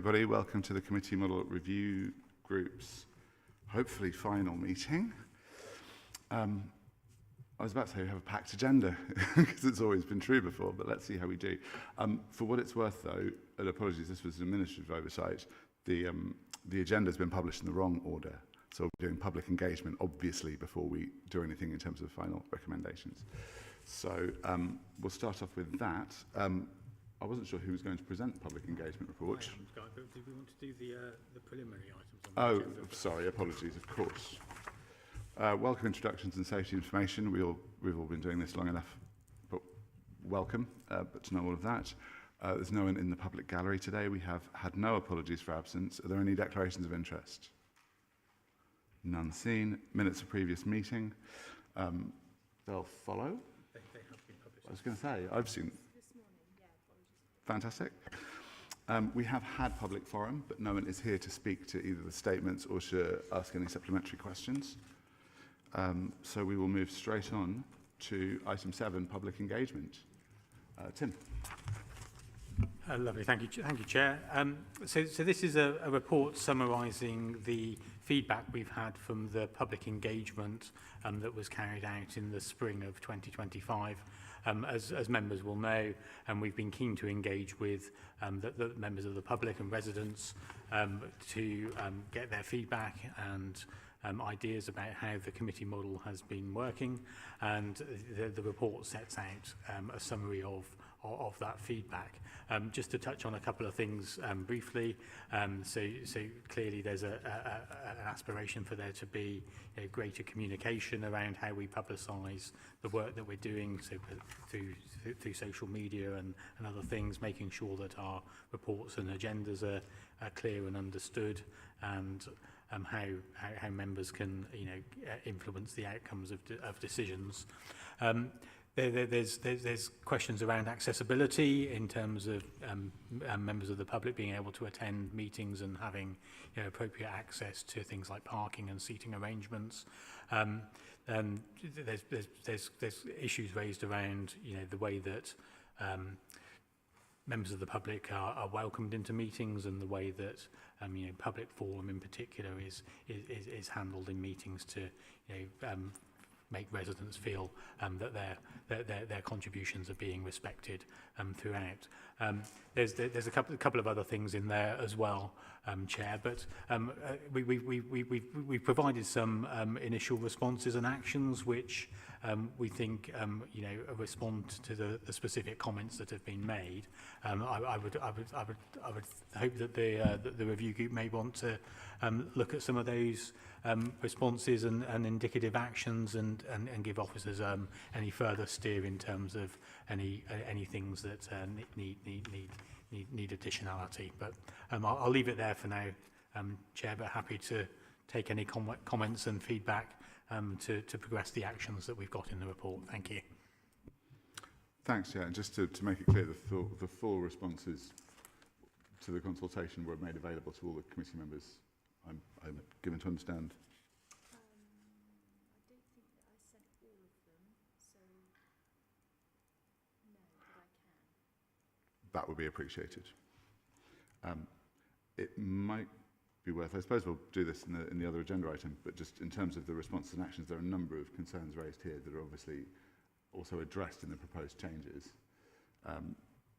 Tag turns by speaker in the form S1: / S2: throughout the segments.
S1: Everybody, welcome to the Committee Model Review Group's hopefully final meeting. I was about to say we have a packed agenda because it's always been true before, but let's see how we do. For what it's worth, though, and apologies, this was an administrative oversight. The agenda has been published in the wrong order, so we're doing public engagement obviously before we do anything in terms of final recommendations. So we'll start off with that. I wasn't sure who was going to present the public engagement report.
S2: Did we want to do the preliminary items on the agenda?
S1: Sorry, apologies, of course. Welcome introductions and safety information. We've all been doing this long enough, but welcome, but to know all of that. There's no one in the public gallery today. We have had no apologies for absence. Are there any declarations of interest? None seen. Minutes of previous meeting. They'll follow.
S2: They have been published.
S1: I was going to say, I've seen. Fantastic. We have had public forum, but no one is here to speak to either the statements or to ask any supplementary questions. So we will move straight on to item 7, public engagement. Tim.
S2: Lovely, thank you, Chair. So this is a report summarising the feedback we've had from the public engagement that was carried out in the spring of 2025. As members will know, we've been keen to engage with the members of the public and residents to get their feedback and ideas about how the committee model has been working, and the report sets out a summary of that feedback. Just to touch on a couple of things briefly, so clearly there's an aspiration for there to be greater communication around how we publicise the work that we're doing, so through social media and other things, making sure that our reports and agendas are clear and understood, and how members can influence the outcomes of decisions. There's questions around accessibility in terms of members of the public being able to attend meetings and having appropriate access to things like parking and seating arrangements. There's issues raised around the way that members of the public are welcomed into meetings, and the way that public forum in particular is handled in meetings to make residents feel that their contributions are being respected throughout. There's a couple of other things in there as well, Chair, but we've provided some initial responses and actions which we think respond to the specific comments that have been made. I would hope that the review group may want to look at some of those responses and indicative actions and give officers any further steer in terms of any things that need additionality. But I'll leave it there for now, Chair, but happy to take any comments and feedback to progress the actions that we've got in the report. Thank you.
S1: Thanks, yeah, and just to make it clear, the full responses to the consultation were made available to all the committee members. I'm given to understand.
S3: I don't think that I sent all of them, so no, but I can.
S1: That would be appreciated. It might be worth, I suppose we'll do this in the other agenda item, but just in terms of the responses and actions, there are a number of concerns raised here that are obviously also addressed in the proposed changes,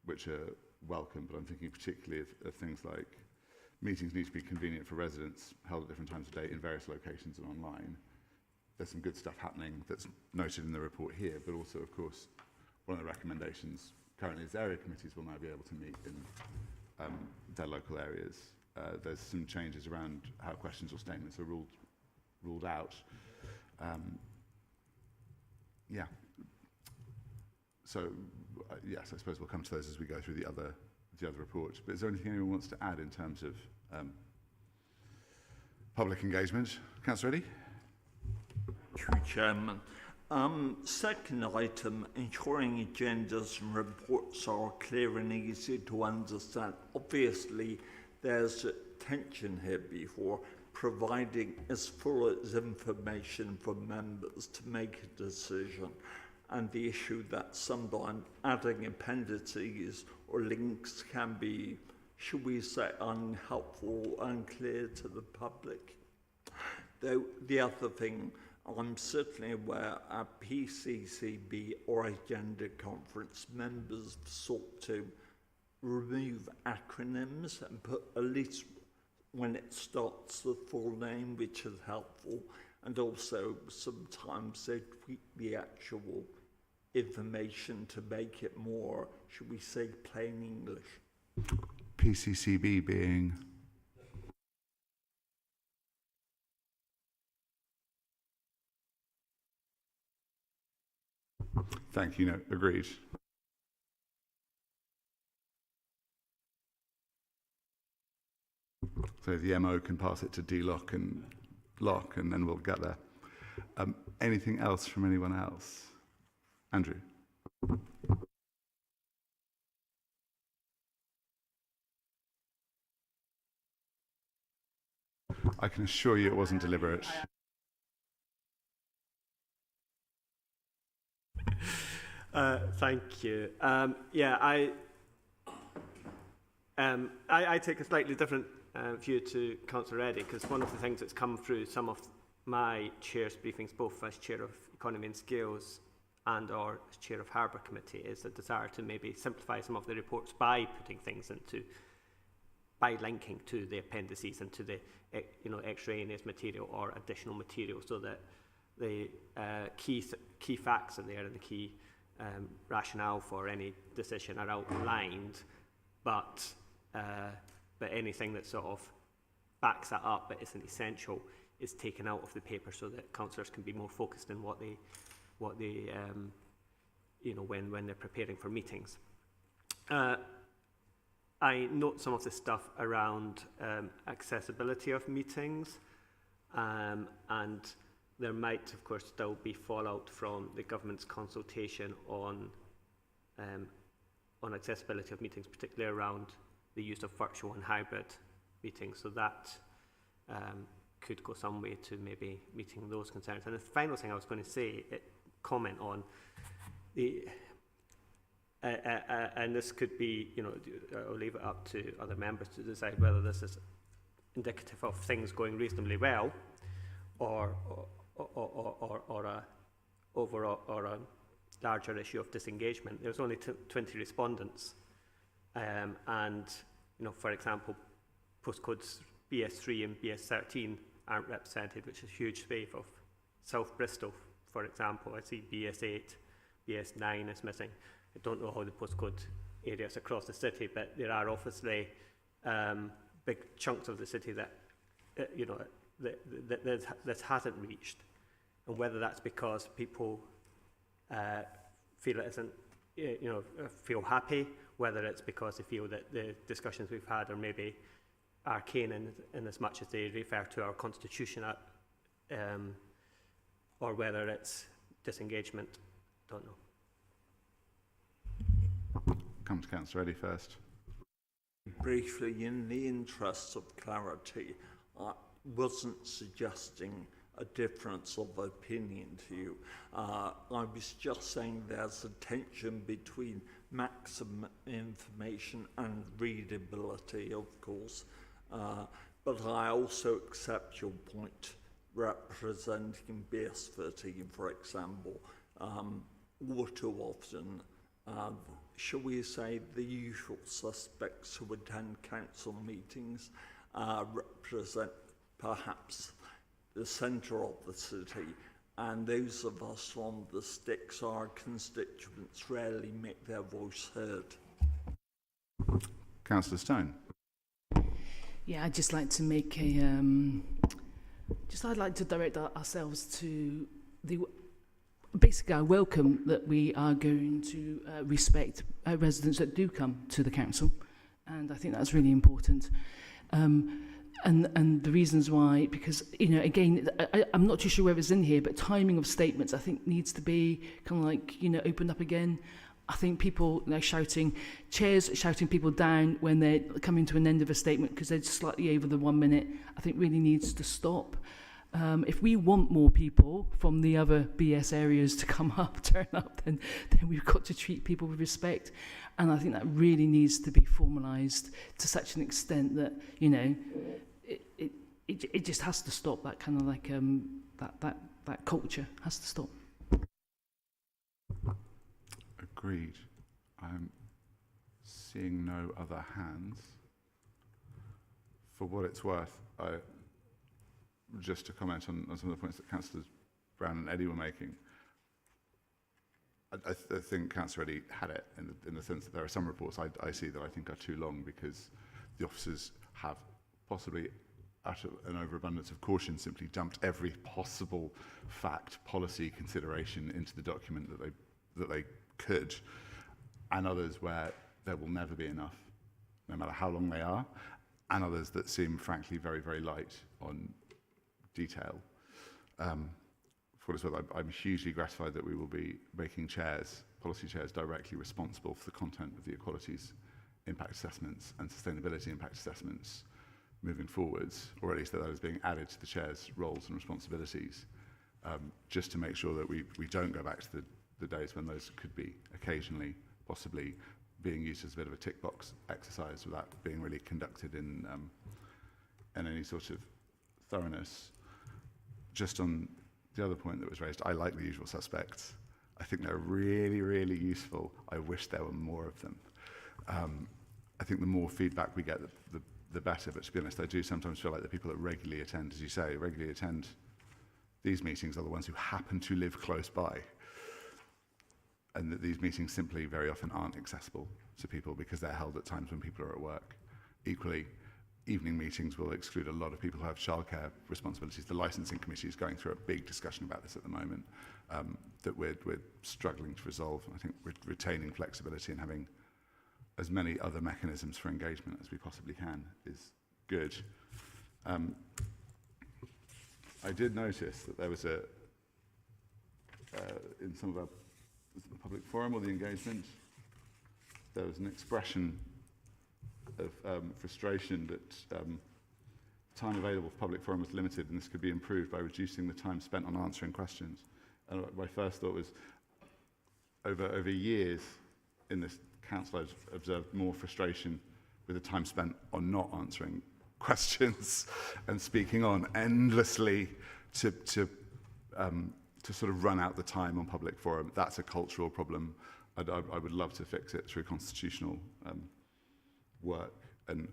S1: which are welcome, but I'm thinking particularly of things like meetings need to be convenient for residents, held at different times of day in various locations and online. There's some good stuff happening that's noted in the report here, but also, of course, one of the recommendations currently is area committees will now be able to meet in their local areas. There's some changes around how questions or statements are ruled out. Yeah. So, yes, I suppose we'll come to those as we go through the other report. But is there anything anyone wants to add in terms of public engagement? Councillor Reddy?
S4: Thank you, Chairman. Second item, ensuring agendas and reports are clear and easy to understand. Obviously, there's a tension here before providing as full as information for members to make a decision, and the issue that sometimes adding appendices or links can be should we say, unhelpful, unclear to the public. Though the other thing, I'm certainly aware at PCCB or Agenda Conference, members have sought to remove acronyms and put at least when it starts the full name, which is helpful, and also sometimes they tweak the actual information to make it more, should we say, plain English.
S1: PCCB being... Thank you, no, agreed. So the MO can pass it to DLOC and LOC, and then we'll get there. Anything else from anyone else? Andrew? I can assure you it wasn't deliberate.
S5: Thank you. Yeah, I take a slightly different view to Councillor Reddy, because one of the things that's come through some of my chair's briefings, both as chair of Economy and Skills and or as chair of Harbour Committee, is a desire to maybe simplify some of the reports by putting things into, by linking to the appendices and to the extraneous material or additional material, so that the key facts are there and the key rationale for any decision are outlined, but anything that sort of backs that up but isn't essential is taken out of the paper, so that councillors can be more focused in what they when they're preparing for meetings. I note some of the stuff around accessibility of meetings, and there might, of course, still be fallout from the government's consultation on accessibility of meetings, particularly around the use of virtual and hybrid meetings. So that could go some way to maybe meeting those concerns. And the final thing I was going to say, comment on the, and this could be, I'll leave it up to other members to decide whether this is indicative of things going reasonably well, or a overall or a larger issue of disengagement. There's only 20 respondents, and for example, postcodes BS3 and BS13 aren't represented, which is a huge swathe of South Bristol, for example. I see BS8, BS9 is missing. I don't know how the postcode areas across the city, but there are obviously big chunks of the city that that hasn't reached, and whether that's because people feel it isn't, feel happy, whether it's because they feel that the discussions we've had are maybe arcane in as much as they refer to our constitution, or whether it's disengagement, don't know.
S1: Come to Councillor Reddy first.
S4: Briefly, in the interest of clarity, I wasn't suggesting a difference of opinion to you. I was just saying there's a tension between maximum information and readability, of course. But I also accept your point representing BS13, for example. All too often, shall we say, the usual suspects who attend council meetings represent perhaps the centre of the city, and those of us on the sticks, our constituents, rarely make their voice heard.
S1: Councillor Stone.
S6: Yeah, I'd just like to make a, I'd like to direct ourselves to the, basically I welcome that we are going to respect residents that do come to the council, and I think that's really important. And the reasons why, because, again, I'm not too sure whether it's in here, but timing of statements, I think, needs to be kind of like, opened up again. I think people chairs shouting people down when they're coming to an end of a statement because they're slightly over the 1 minute, I think really needs to stop. If we want more people from the other BS areas to come up, turn up, then we've got to treat people with respect. And I think that really needs to be formalised to such an extent that, you know, it just has to stop. That kind of like that culture has to stop.
S1: Agreed. I'm seeing no other hands. For what it's worth, just to comment on some of the points that Councillors Brown and Eddy were making, I think Councillor Eddy had it in the sense that there are some reports I see that I think are too long because the officers have possibly, out of an overabundance of caution, simply dumped every possible fact, policy consideration into the document that they could, and others where there will never be enough, no matter how long they are, and others that seem frankly very, very light on detail. For what it's worth, I'm hugely gratified that we will be making policy chairs directly responsible for the content of the equalities impact assessments and sustainability impact assessments moving forwards, or at least that is being added to the chair's roles and responsibilities, just to make sure that we don't go back to the days when those could be occasionally, possibly, being used as a bit of a tick box exercise without being really conducted in any sort of thoroughness. Just on the other point that was raised, I like the usual suspects. I think they're really, really useful. I wish there were more of them. I think the more feedback we get, the better. But to be honest, I do sometimes feel like the people that regularly attend, as you say, regularly attend these meetings are the ones who happen to live close by. And that these meetings simply very often aren't accessible to people because they're held at times when people are at work. Equally, evening meetings will exclude a lot of people who have childcare responsibilities. The licensing committee is going through a big discussion about this at the moment that we're struggling to resolve. I think retaining flexibility and having as many other mechanisms for engagement as we possibly can is good. I did notice that there was in some of our the public forum or the engagement, there was an expression of frustration that time available for public forum was limited and this could be improved by reducing the time spent on answering questions. And my first thought was, over years in this council, I've observed more frustration with the time spent on not answering questions and speaking on endlessly to sort of run out the time on public forum. That's a cultural problem. I would love to fix it through constitutional work and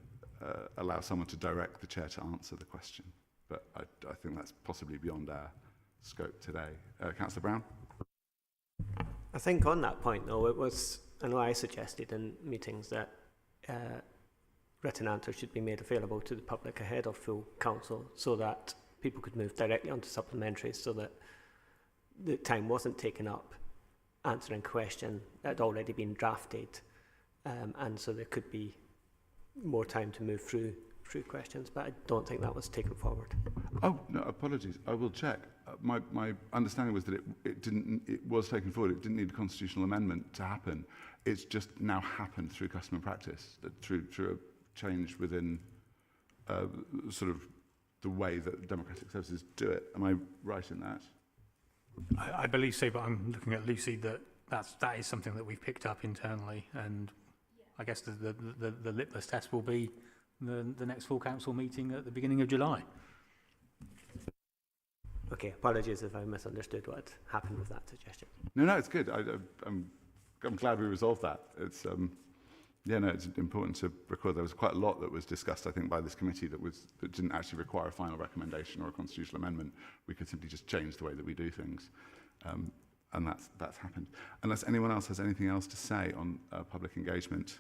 S1: allow someone to direct the chair to answer the question. But I think that's possibly beyond our scope today. Councillor Brown?
S5: I think on that point, though, I know I suggested in meetings that written answers should be made available to the public ahead of full council so that people could move directly onto supplementaries so that the time wasn't taken up answering question that had already been drafted, and so there could be more time to move through questions, but I don't think that was taken forward.
S1: Oh, no, apologies. I will check. My understanding was that it was taken forward. It didn't need a constitutional amendment to happen. It's just now happened through custom and practice, through a change within sort of the way that democratic services do it. Am I right in that?
S2: I believe so, but I'm looking at Lucy that is something that we've picked up internally, and I guess the litmus test will be the next full council meeting at the beginning of July.
S5: Okay, apologies if I misunderstood what happened with that suggestion.
S1: No, it's good. I'm glad we resolved that. It's it's important to record there was quite a lot that was discussed, I think, by this committee that didn't actually require a final recommendation or a constitutional amendment. We could simply just change the way that we do things, and that's happened. Unless anyone else has anything else to say on public engagement,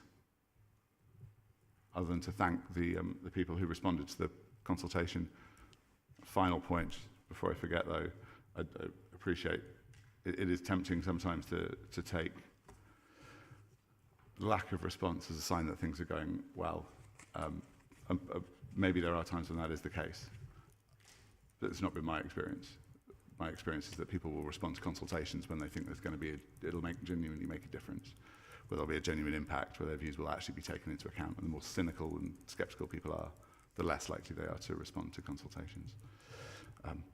S1: other than to thank the people who responded to the consultation. Final point before I forget, though, I appreciate it is tempting sometimes to take lack of response as a sign that things are going well. Maybe there are times when that is the case, but it's not been my experience. My experience is that people will respond to consultations when they think there's going to be it'll genuinely make a difference, where there'll be a genuine impact, where their views will actually be taken into account. And the more cynical and sceptical people are, the less likely they are to respond to consultations.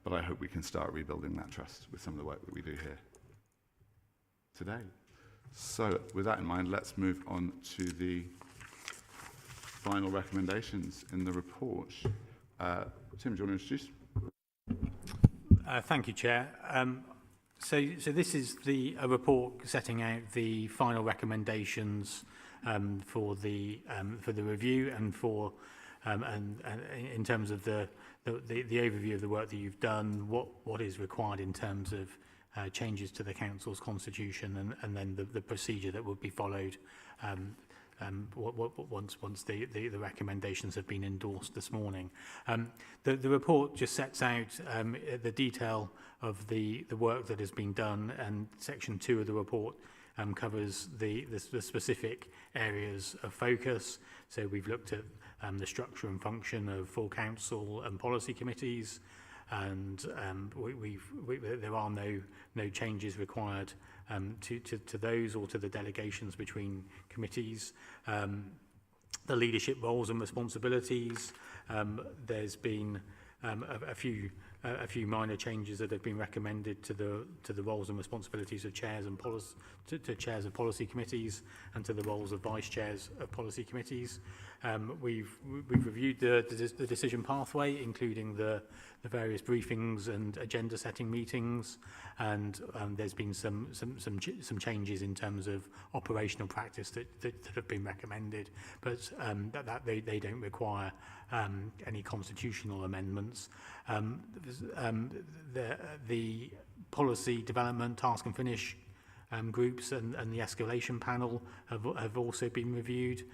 S1: But I hope we can start rebuilding that trust with some of the work that we do here today. So with that in mind, let's move on to the final recommendations in the report. Tim, do you want to introduce?
S2: Thank you, Chair. So this is a report setting out the final recommendations for the review and for and in terms of the overview of the work that you've done, what is required in terms of changes to the council's constitution, and then the procedure that would be followed once the recommendations have been endorsed this morning. The report just sets out the detail of the work that has been done, and section 2 of the report covers the specific areas of focus. So we've looked at the structure and function of full council and policy committees, and there are no changes required to those or to the delegations between committees. The leadership roles and responsibilities. There's been a few minor changes that have been recommended to the roles and responsibilities of chairs and to chairs of policy committees and to the roles of vice chairs of policy committees. We've reviewed the decision pathway, including the various briefings and agenda setting meetings, and there's been some changes in terms of operational practice that have been recommended, but that they don't require any constitutional amendments. The policy development task and finish groups and the escalation panel have also been reviewed.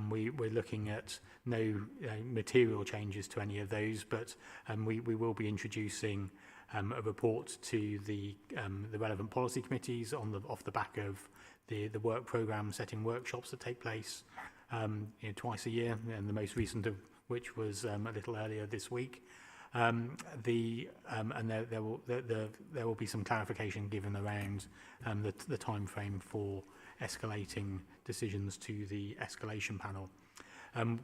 S2: We're looking at no material changes to any of those, but we will be introducing a report to the relevant policy committees off the back of the work programme setting workshops that take place twice a year, and the most recent of which was a little earlier this week. And there will be some clarification given around the time frame for escalating decisions to the escalation panel.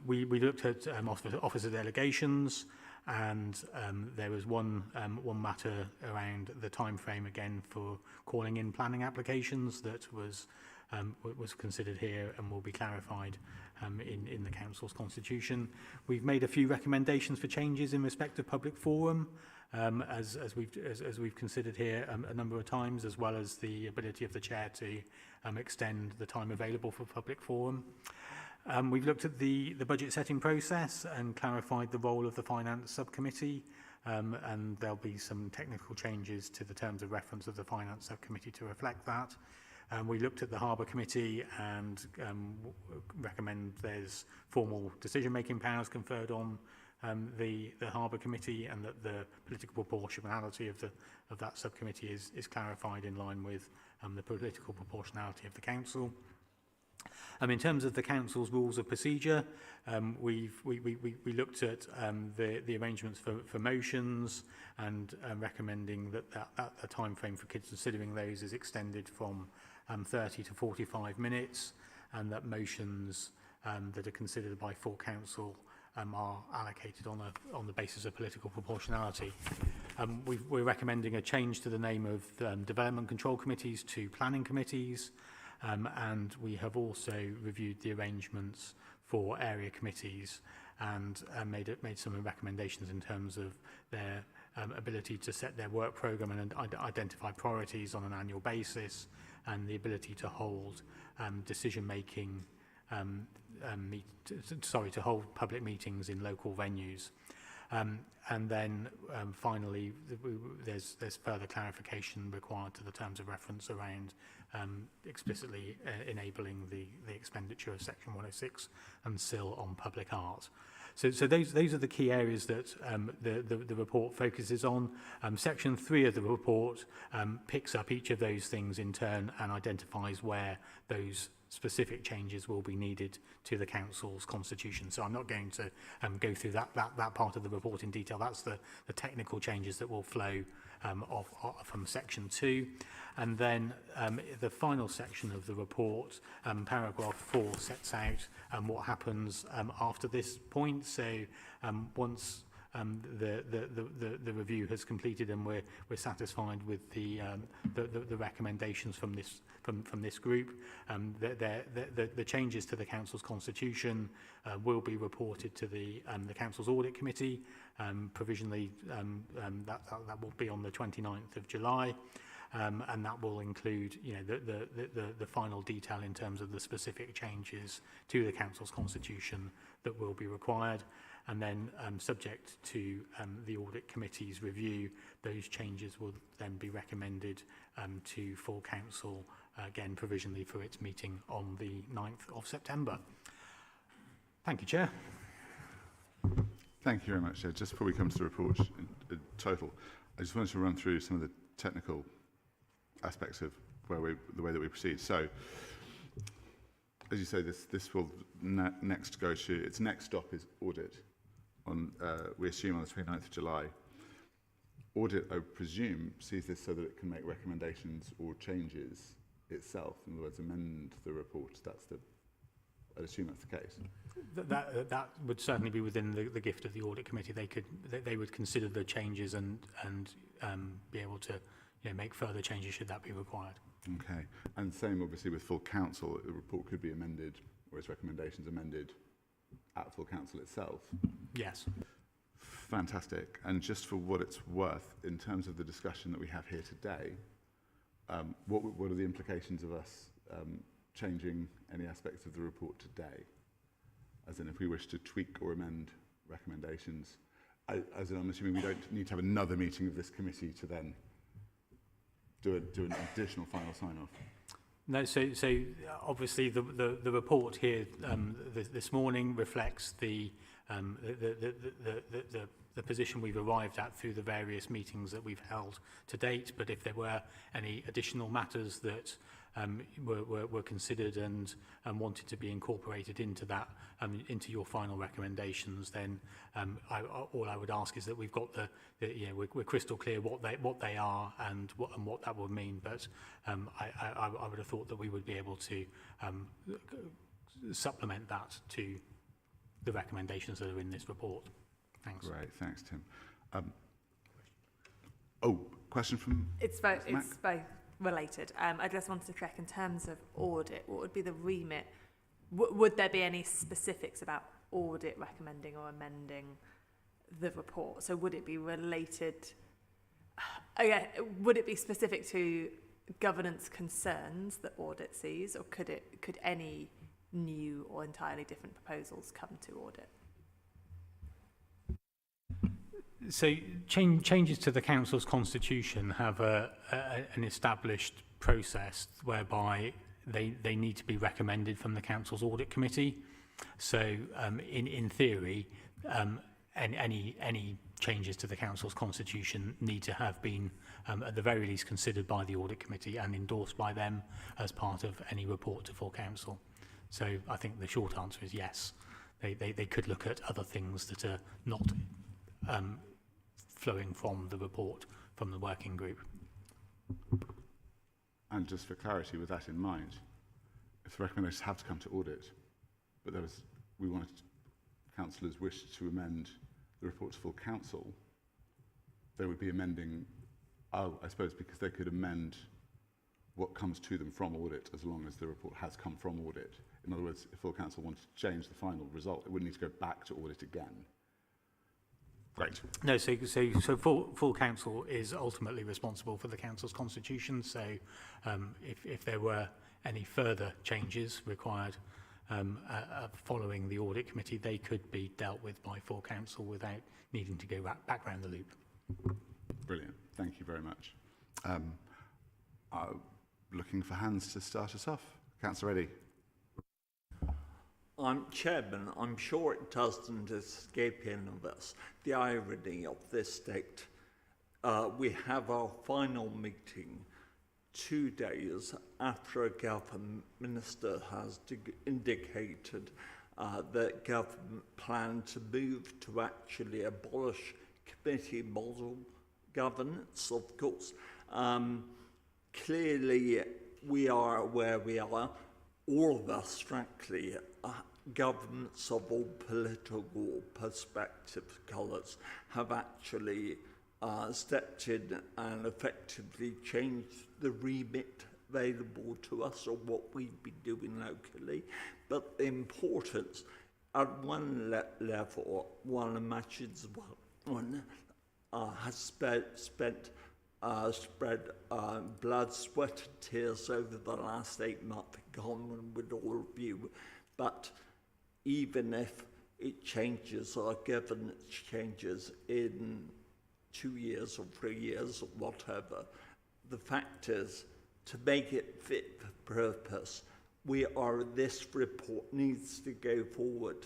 S2: We looked at officer delegations, and there was one matter around the time frame again for calling in planning applications that was considered here and will be clarified in the council's constitution. We've made a few recommendations for changes in respect of public forum, as we've considered here a number of times, as well as the ability of the chair to extend the time available for public forum. We've looked at the budget setting process and clarified the role of the finance subcommittee, and there'll be some technical changes to the terms of reference of the finance subcommittee to reflect that. We looked at the Harbour Committee and recommend there's formal decision-making powers conferred on the Harbour Committee, and that the political proportionality of that subcommittee is clarified in line with the political proportionality of the council. In terms of the council's rules of procedure, we looked at the arrangements for motions, and recommending that the time frame for considering those is extended from 30 to 45 minutes, and that motions that are considered by full council are allocated on the basis of political proportionality. We're recommending a change to the name of development control committees to planning committees, and we have also reviewed the arrangements for area committees and made some recommendations in terms of their ability to set their work programme and identify priorities on an annual basis, and the ability to hold decision-making, to hold public meetings in local venues. And then finally, there's further clarification required to the terms of reference around explicitly enabling the expenditure of Section 106 and SIL on public art. So those are the key areas that the report focuses on. Section 3 of the report picks up each of those things in turn and identifies where those specific changes will be needed to the council's constitution. So I'm not going to go through that part of the report in detail. That's the technical changes that will flow from section 2. And then the final section of the report, paragraph 4, sets out what happens after this point. So once the review has completed, and we're satisfied with the recommendations from this group. The changes to the council's constitution will be reported to the council's audit committee. Provisionally, that will be on the 29th of July. And that will include, the final detail in terms of the specific changes to the council's constitution that will be required. And then, subject to the audit committee's review, those changes will then be recommended to full council, again provisionally for its meeting on the 9th of September. Thank you, Chair.
S1: Thank you very much, Chair. Just before we come to the report in total, I just wanted to run through some of the technical aspects of the way that we proceed. So, as you say, this will next go to, its next stop is audit. We assume on the 29th of July. Audit, I presume, sees this so that it can make recommendations or changes itself. In other words, amend the report. I'd assume that's the case.
S2: That would certainly be within the gift of the audit committee. They would consider the changes and be able to make further changes should that be required.
S1: Okay, and same obviously with full council. The report could be amended, or its recommendations amended at full council itself.
S2: Yes.
S1: Fantastic. And just for what it's worth, in terms of the discussion that we have here today, what are the implications of us changing any aspects of the report today? As in, if we wish to tweak or amend recommendations, as in, I'm assuming we don't need to have another meeting of this committee to then do an additional final sign-off.
S2: No, so obviously the report here this morning reflects the position we've arrived at through the various meetings that we've held to date. But if there were any additional matters that were considered and wanted to be incorporated into that, into your final recommendations, then all I would ask is that we've got we're crystal clear what they are and what that would mean. But I would have thought that we would be able to supplement that to the recommendations that are in this report. Thanks.
S1: Great, thanks, Tim. Question from
S7: It's both related. I just wanted to check in terms of audit, what would be the remit? Would there be any specifics about audit recommending or amending the report? So would it be related, would it be specific to governance concerns that audit sees, or could any new or entirely different proposals come to audit?
S2: So changes to the council's constitution have an established process whereby they need to be recommended from the council's audit committee. So in theory, any changes to the council's constitution need to have been at the very least considered by the audit committee and endorsed by them as part of any report to full council. So I think the short answer is yes. They could look at other things that are not flowing from the report from the working group.
S1: And just for clarity, with that in mind, if the recommendations have to come to audit, but we wanted councillors wished to amend the report to full council, they would be amending, I suppose, because they could amend what comes to them from audit as long as the report has come from audit. In other words, if full council wanted to change the final result, it wouldn't need to go back to audit again. Great.
S2: No, so full council is ultimately responsible for the council's constitution. So if there were any further changes required following the audit committee, they could be dealt with by full council without needing to go back round the loop.
S1: Brilliant. Thank you very much. Looking for hands to start us off. Councillor Eddy.
S4: Chairman, I'm sure it doesn't escape any of us the irony of this state. We have our final meeting 2 days after a government minister has indicated that government plan to move to actually abolish committee model governance, of course. Clearly, we are where we are. All of us, frankly, governments of all political perspectives, colours, have actually stepped in and effectively changed the remit available to us or what we'd be doing locally. But the importance, at one level, one imagines one has spread blood, sweat and tears over the last 8 months in common with all of you. But even if it changes or governance changes in 2 years or 3 years or whatever, the fact is, to make it fit for purpose, this report needs to go forward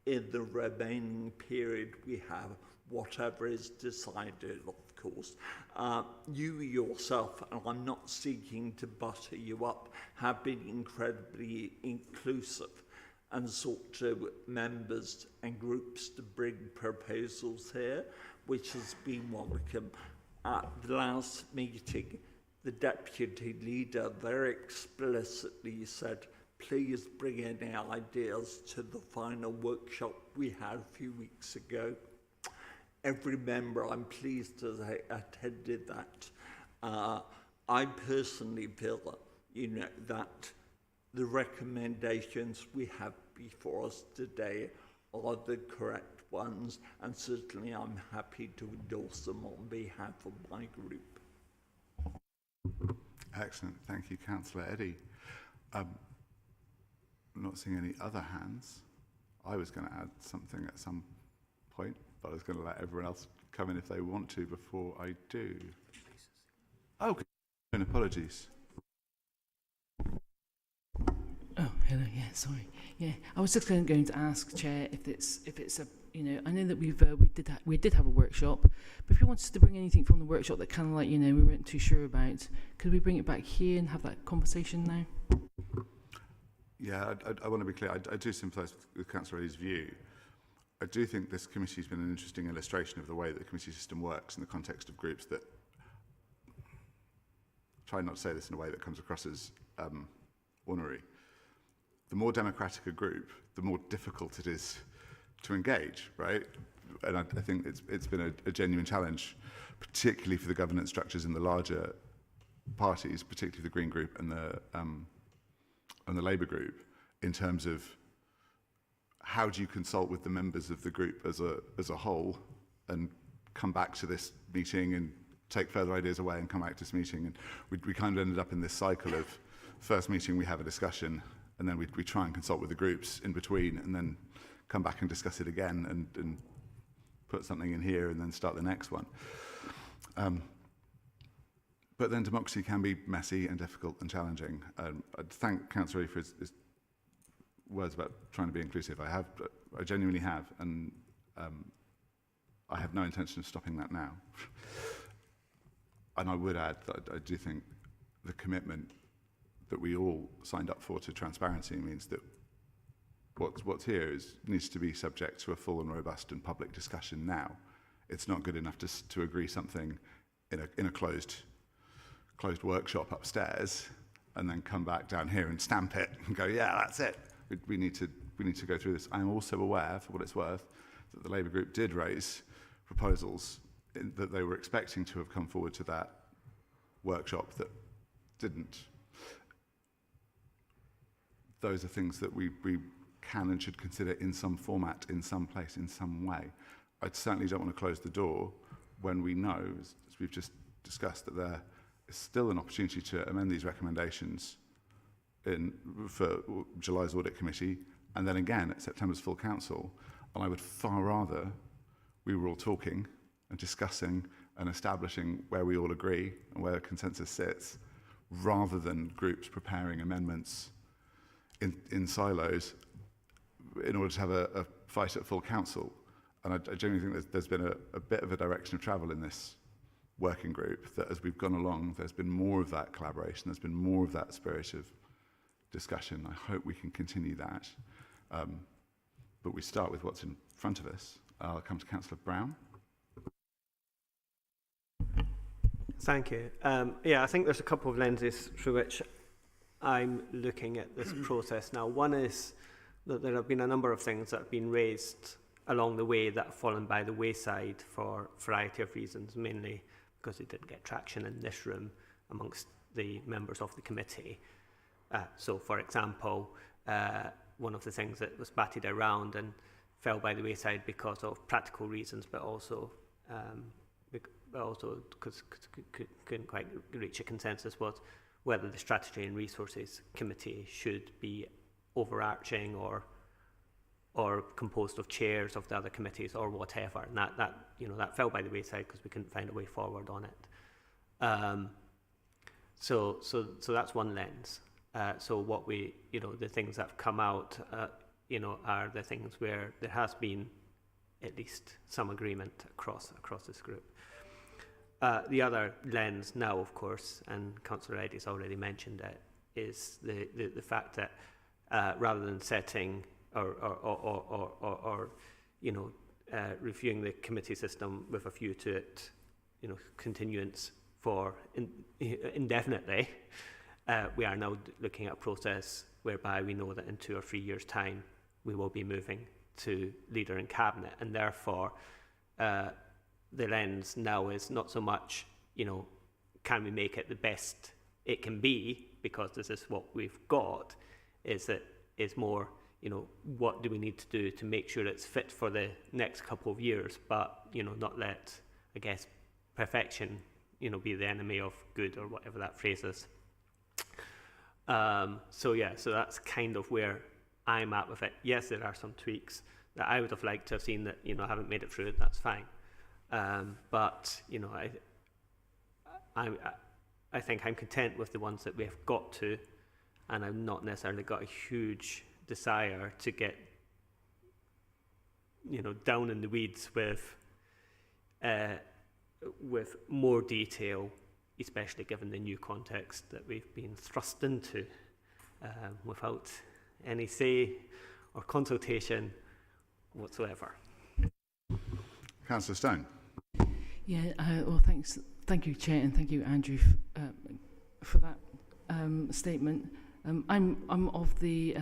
S4: in the remaining period we have, whatever is decided, of course. You yourself, and I'm not seeking to butter you up, have been incredibly inclusive and sought to members and groups to bring proposals here, which has been welcome. At the last meeting, the deputy leader very explicitly said, please bring any ideas to the final workshop we had a few weeks ago. Every member, I'm pleased to say, attended that. I personally feel, that the recommendations we have before us today are the correct ones, and certainly I'm happy to endorse them on behalf of my group.
S1: Excellent. Thank you, Councillor Eddy. I'm not seeing any other hands. I was going to add something at some point, but I was going to let everyone else come in if they want to before I do. Oh, okay. Apologies.
S6: Oh, hello. Yeah, sorry. Yeah, I was just going to ask, Chair, if it's a, I know that we did have a workshop, but if you wanted to bring anything from the workshop that kind of like, we weren't too sure about, could we bring it back here and have that conversation now?
S1: Yeah, I want to be clear. I do sympathise with Councillor Eddy's view. I do think this committee has been an interesting illustration of the way that the committee system works in the context of groups that, try not to say this in a way that comes across as ornery. The more democratic a group, the more difficult it is to engage, right? And I think it's been a genuine challenge, particularly for the governance structures in the larger parties, particularly the Green Group and the Labour Group, in terms of how do you consult with the members of the group as a whole and come back to this meeting and take further ideas away and come back to this meeting. And we kind of ended up in this cycle of first meeting we have a discussion, and then we try and consult with the groups in between, and then come back and discuss it again and put something in here and then start the next one. But then democracy can be messy and difficult and challenging. I'd thank Councillor Eddy for his words about trying to be inclusive. I genuinely have, and I have no intention of stopping that now. And I would add that I do think the commitment that we all signed up for to transparency means that what's here needs to be subject to a full and robust and public discussion now. It's not good enough to agree something in a closed workshop upstairs and then come back down here and stamp it and go, yeah, that's it. We need to go through this. I'm also aware, for what it's worth, that the Labour Group did raise proposals that they were expecting to have come forward to that workshop that didn't. Those are things that we can and should consider in some format, in some place, in some way. I certainly don't want to close the door when we know, as we've just discussed, that there is still an opportunity to amend these recommendations for July's Audit Committee, and then again at September's full council. And I would far rather we were all talking and discussing and establishing where we all agree and where consensus sits, rather than groups preparing amendments in silos in order to have a fight at full council. And I genuinely think there's been a bit of a direction of travel in this working group, that as we've gone along, there's been more of that collaboration, there's been more of that spirit of discussion. I hope we can continue that. But we start with what's in front of us. I'll come to Councillor Brown.
S5: Thank you. Yeah, I think there's a couple of lenses through which I'm looking at this process now. One is that there have been a number of things that have been raised along the way that have fallen by the wayside for a variety of reasons, mainly because they didn't get traction in this room amongst the members of the committee. So, for example, one of the things that was batted around and fell by the wayside because of practical reasons, but also because couldn't quite reach a consensus, was whether the Strategy and Resources Committee should be overarching or composed of chairs of the other committees or whatever. And that fell by the wayside because we couldn't find a way forward on it. So that's one lens. So what we, the things that have come out, are the things where there has been at least some agreement across this group. The other lens now, of course, and Councillor Eddy's already mentioned it, is the fact that rather than setting or reviewing the committee system with a view to it, continuance for indefinitely, we are now looking at a process whereby we know that in 2 or 3 years' time we will be moving to leader in cabinet, and therefore the lens now is not so much, can we make it the best it can be because this is what we've got, is more, what do we need to do to make sure it's fit for the next couple of years, but, not let, I guess, perfection, be the enemy of good, or whatever that phrase is. So that's kind of where I'm at with it. Yes, there are some tweaks that I would have liked to have seen that, haven't made it through. That's fine. But, I think I'm content with the ones that we've got to, and I've not necessarily got a huge desire to get, down in the weeds with more detail, especially given the new context that we've been thrust into without any say or consultation whatsoever.
S1: Councillor Stone.
S6: Yeah, well, thank you, Chair, and thank you, Andrew, for that statement. I'm of the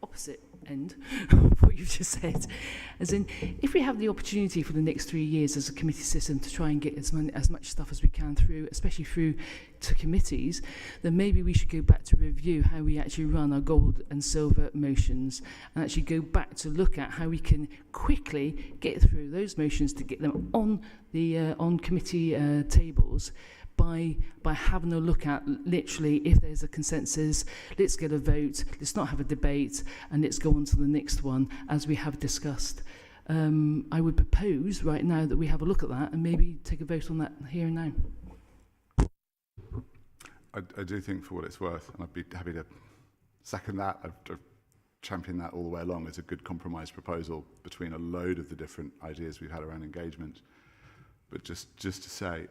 S6: opposite end of what you've just said, as in, if we have the opportunity for the next 3 years as a committee system to try and get as much stuff as we can through, especially through to committees, then maybe we should go back to review how we actually run our gold and silver motions, and actually go back to look at how we can quickly get through those motions to get them on the on committee tables, by having a look at literally, if there's a consensus, let's get a vote, let's not have a debate, and let's go on to the next one, as we have discussed. I would propose right now that we have a look at that and maybe take a vote on that here and now.
S1: I do think, for what it's worth, and I'd be happy to second that, I've championed that all the way along, as a good compromise proposal between a load of the different ideas we've had around engagement. But just to say,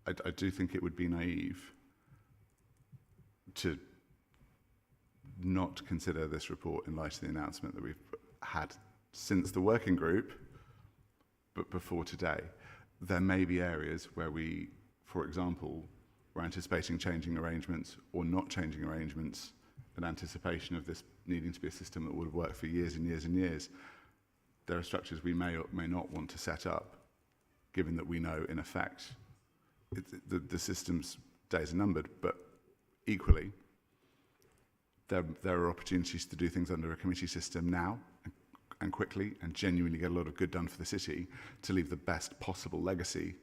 S1: I do think it would be naive to not consider this report in light of the announcement that we've had since the working group, but before today. There may be areas where we, for example, we're anticipating changing arrangements or not changing arrangements in anticipation of this needing to be a system that would work for years and years and years. There are structures we may or may not want to set up, given that we know, in effect, the system's days are numbered, but equally, there are opportunities to do things under a committee system now and quickly, and genuinely get a lot of good done for the city, to leave the best possible legacy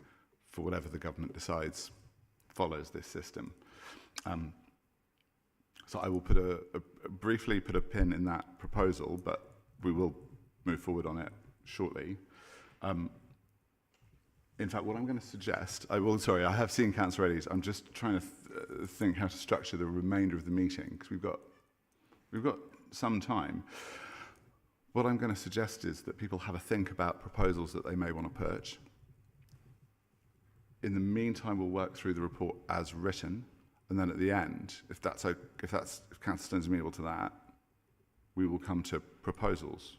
S1: for whatever the government decides follows this system. So I will briefly put a pin in that proposal, but we will move forward on it shortly. In fact, what I'm going to suggest, I have seen Councillor Eddy's. I'm just trying to think how to structure the remainder of the meeting, because we've got some time. What I'm going to suggest is that people have a think about proposals that they may want to purge. In the meantime, we'll work through the report as written, and then at the end, if Councillor Stone's amenable to that, we will come to proposals,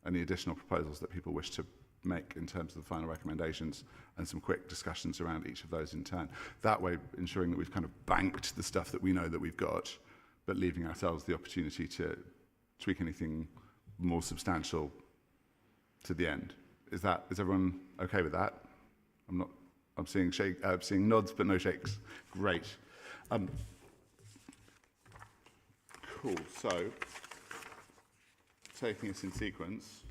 S1: any additional proposals that people wish to make in terms of the final recommendations, and some quick discussions around each of those in turn. That way, ensuring that we've kind of banked the stuff that we know that we've got, but leaving ourselves the opportunity to tweak anything more substantial to the end. Is everyone okay with that? I'm seeing nods but no shakes. Great. Cool. So, taking us in sequence,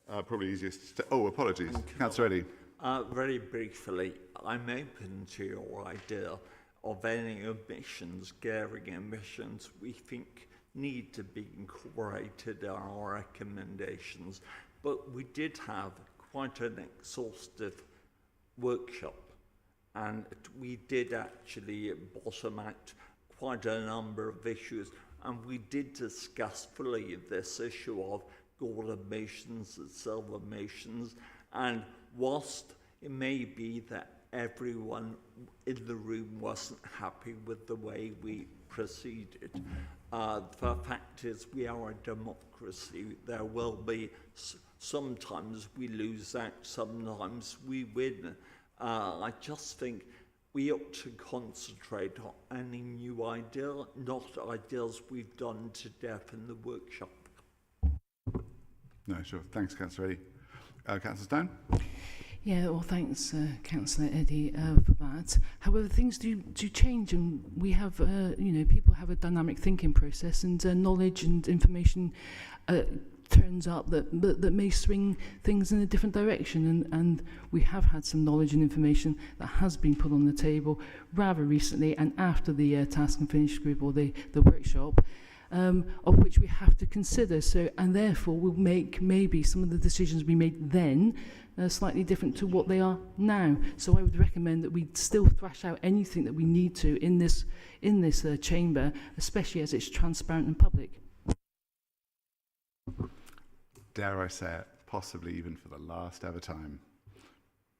S1: probably easiest. Apologies, Councillor Eddy.
S4: Very briefly, I'm open to your idea of any emissions, glaring emissions we think need to be incorporated in our recommendations. But we did have quite an exhaustive workshop, and we did actually bottom out quite a number of issues, and we did discuss fully this issue of gold emissions and silver emissions, and whilst it may be that everyone in the room wasn't happy with the way we proceeded, the fact is we are a democracy. There will be sometimes we lose out, sometimes we win. I just think we ought to concentrate on any new idea, not ideas we've done to death in the workshop.
S1: No, sure. Thanks, Councillor Eddy. Councillor Stone?
S6: Yeah, well, thanks, Councillor Eddy, for that. However, things do change, and we have, people have a dynamic thinking process, and knowledge and information turns up that may swing things in a different direction, and we have had some knowledge and information that has been put on the table rather recently and after the Task and Finish group or the workshop, of which we have to consider. So, and therefore we'll make maybe some of the decisions we made then slightly different to what they are now. So I would recommend that we still thrash out anything that we need to in this chamber, especially as it's transparent and public.
S1: Dare I say it, possibly even for the last ever time.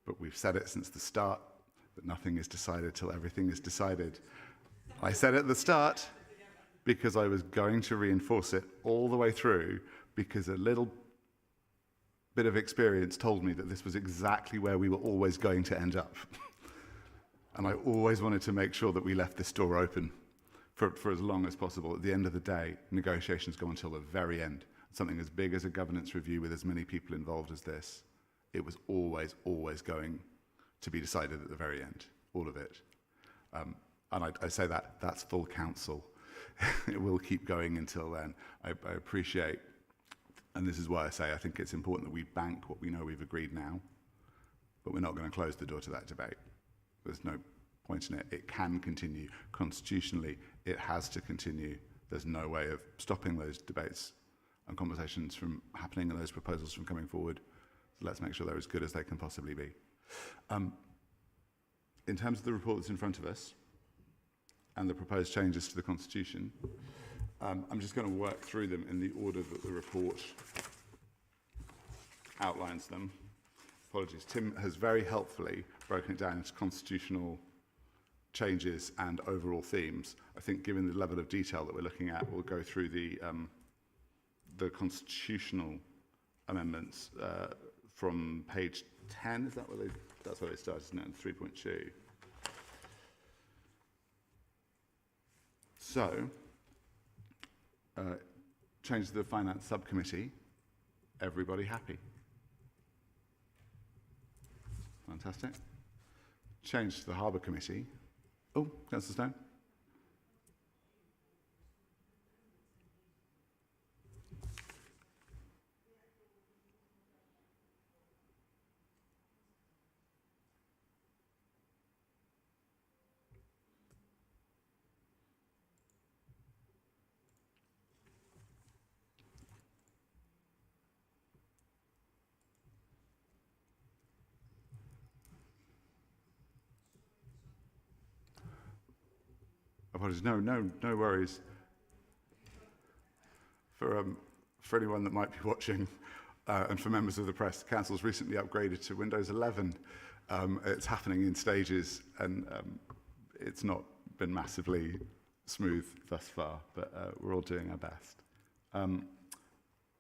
S1: But we've said it since the start, that nothing is decided till everything is decided. I said it at the start because I was going to reinforce it all the way through, because a little bit of experience told me that this was exactly where we were always going to end up. And I always wanted to make sure that we left this door open for as long as possible. At the end of the day, negotiations go until the very end. Something as big as a governance review with as many people involved as this, it was always going to be decided at the very end, all of it. And I say that's full council. It will keep going until then. I appreciate, and this is why I say I think it's important that we bank what we know we've agreed now, but we're not going to close the door to that debate. There's no point in it. It can continue. Constitutionally, it has to continue. There's no way of stopping those debates and conversations from happening and those proposals from coming forward. So let's make sure they're as good as they can possibly be. In terms of the report that's in front of us and the proposed changes to the Constitution, I'm just going to work through them in the order that the report outlines them. Apologies. Tim has very helpfully broken it down into constitutional changes and overall themes. I think given the level of detail that we're looking at, we'll go through the constitutional amendments from page 10. Is that where that's where they start, isn't it? 3.2. So, change to the Finance Subcommittee. Everybody happy? Fantastic. Change to the Harbour Committee. Oh, Councillor Stone. Apologies. No worries. For anyone that might be watching, and for members of the press, Council's recently upgraded to Windows 11. It's happening in stages, and it's not been massively smooth thus far, but we're all doing our best.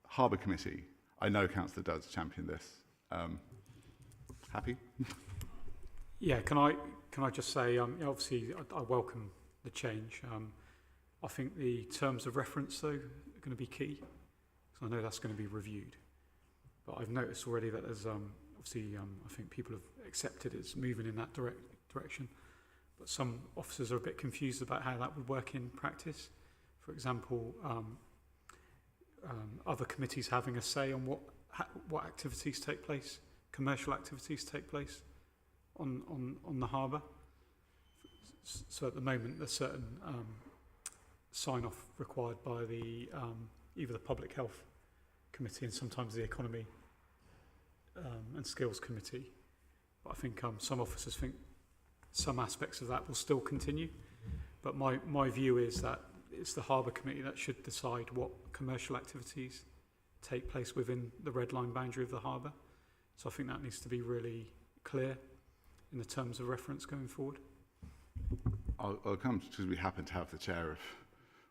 S1: Harbour Committee. I know Councillor does champion this. Happy?
S8: Yeah. Can I just say, obviously, I welcome the change. I think the terms of reference, though, going to be key, because I know that's going to be reviewed. But I've noticed already that there's obviously I think people have accepted it's moving in that direction, but some officers are a bit confused about how that would work in practice. For example, other committees having a say on what activities take place, commercial activities take place on the harbour. So at the moment there's certain sign-off required by the either the Public Health Committee and sometimes the Economy and Skills Committee. But I think some officers think some aspects of that will still continue. But my view is that it's the Harbour Committee that should decide what commercial activities take place within the red line boundary of the harbour. So I think that needs to be really clear in the terms of reference going forward.
S1: I'll come because we happen to have the chair of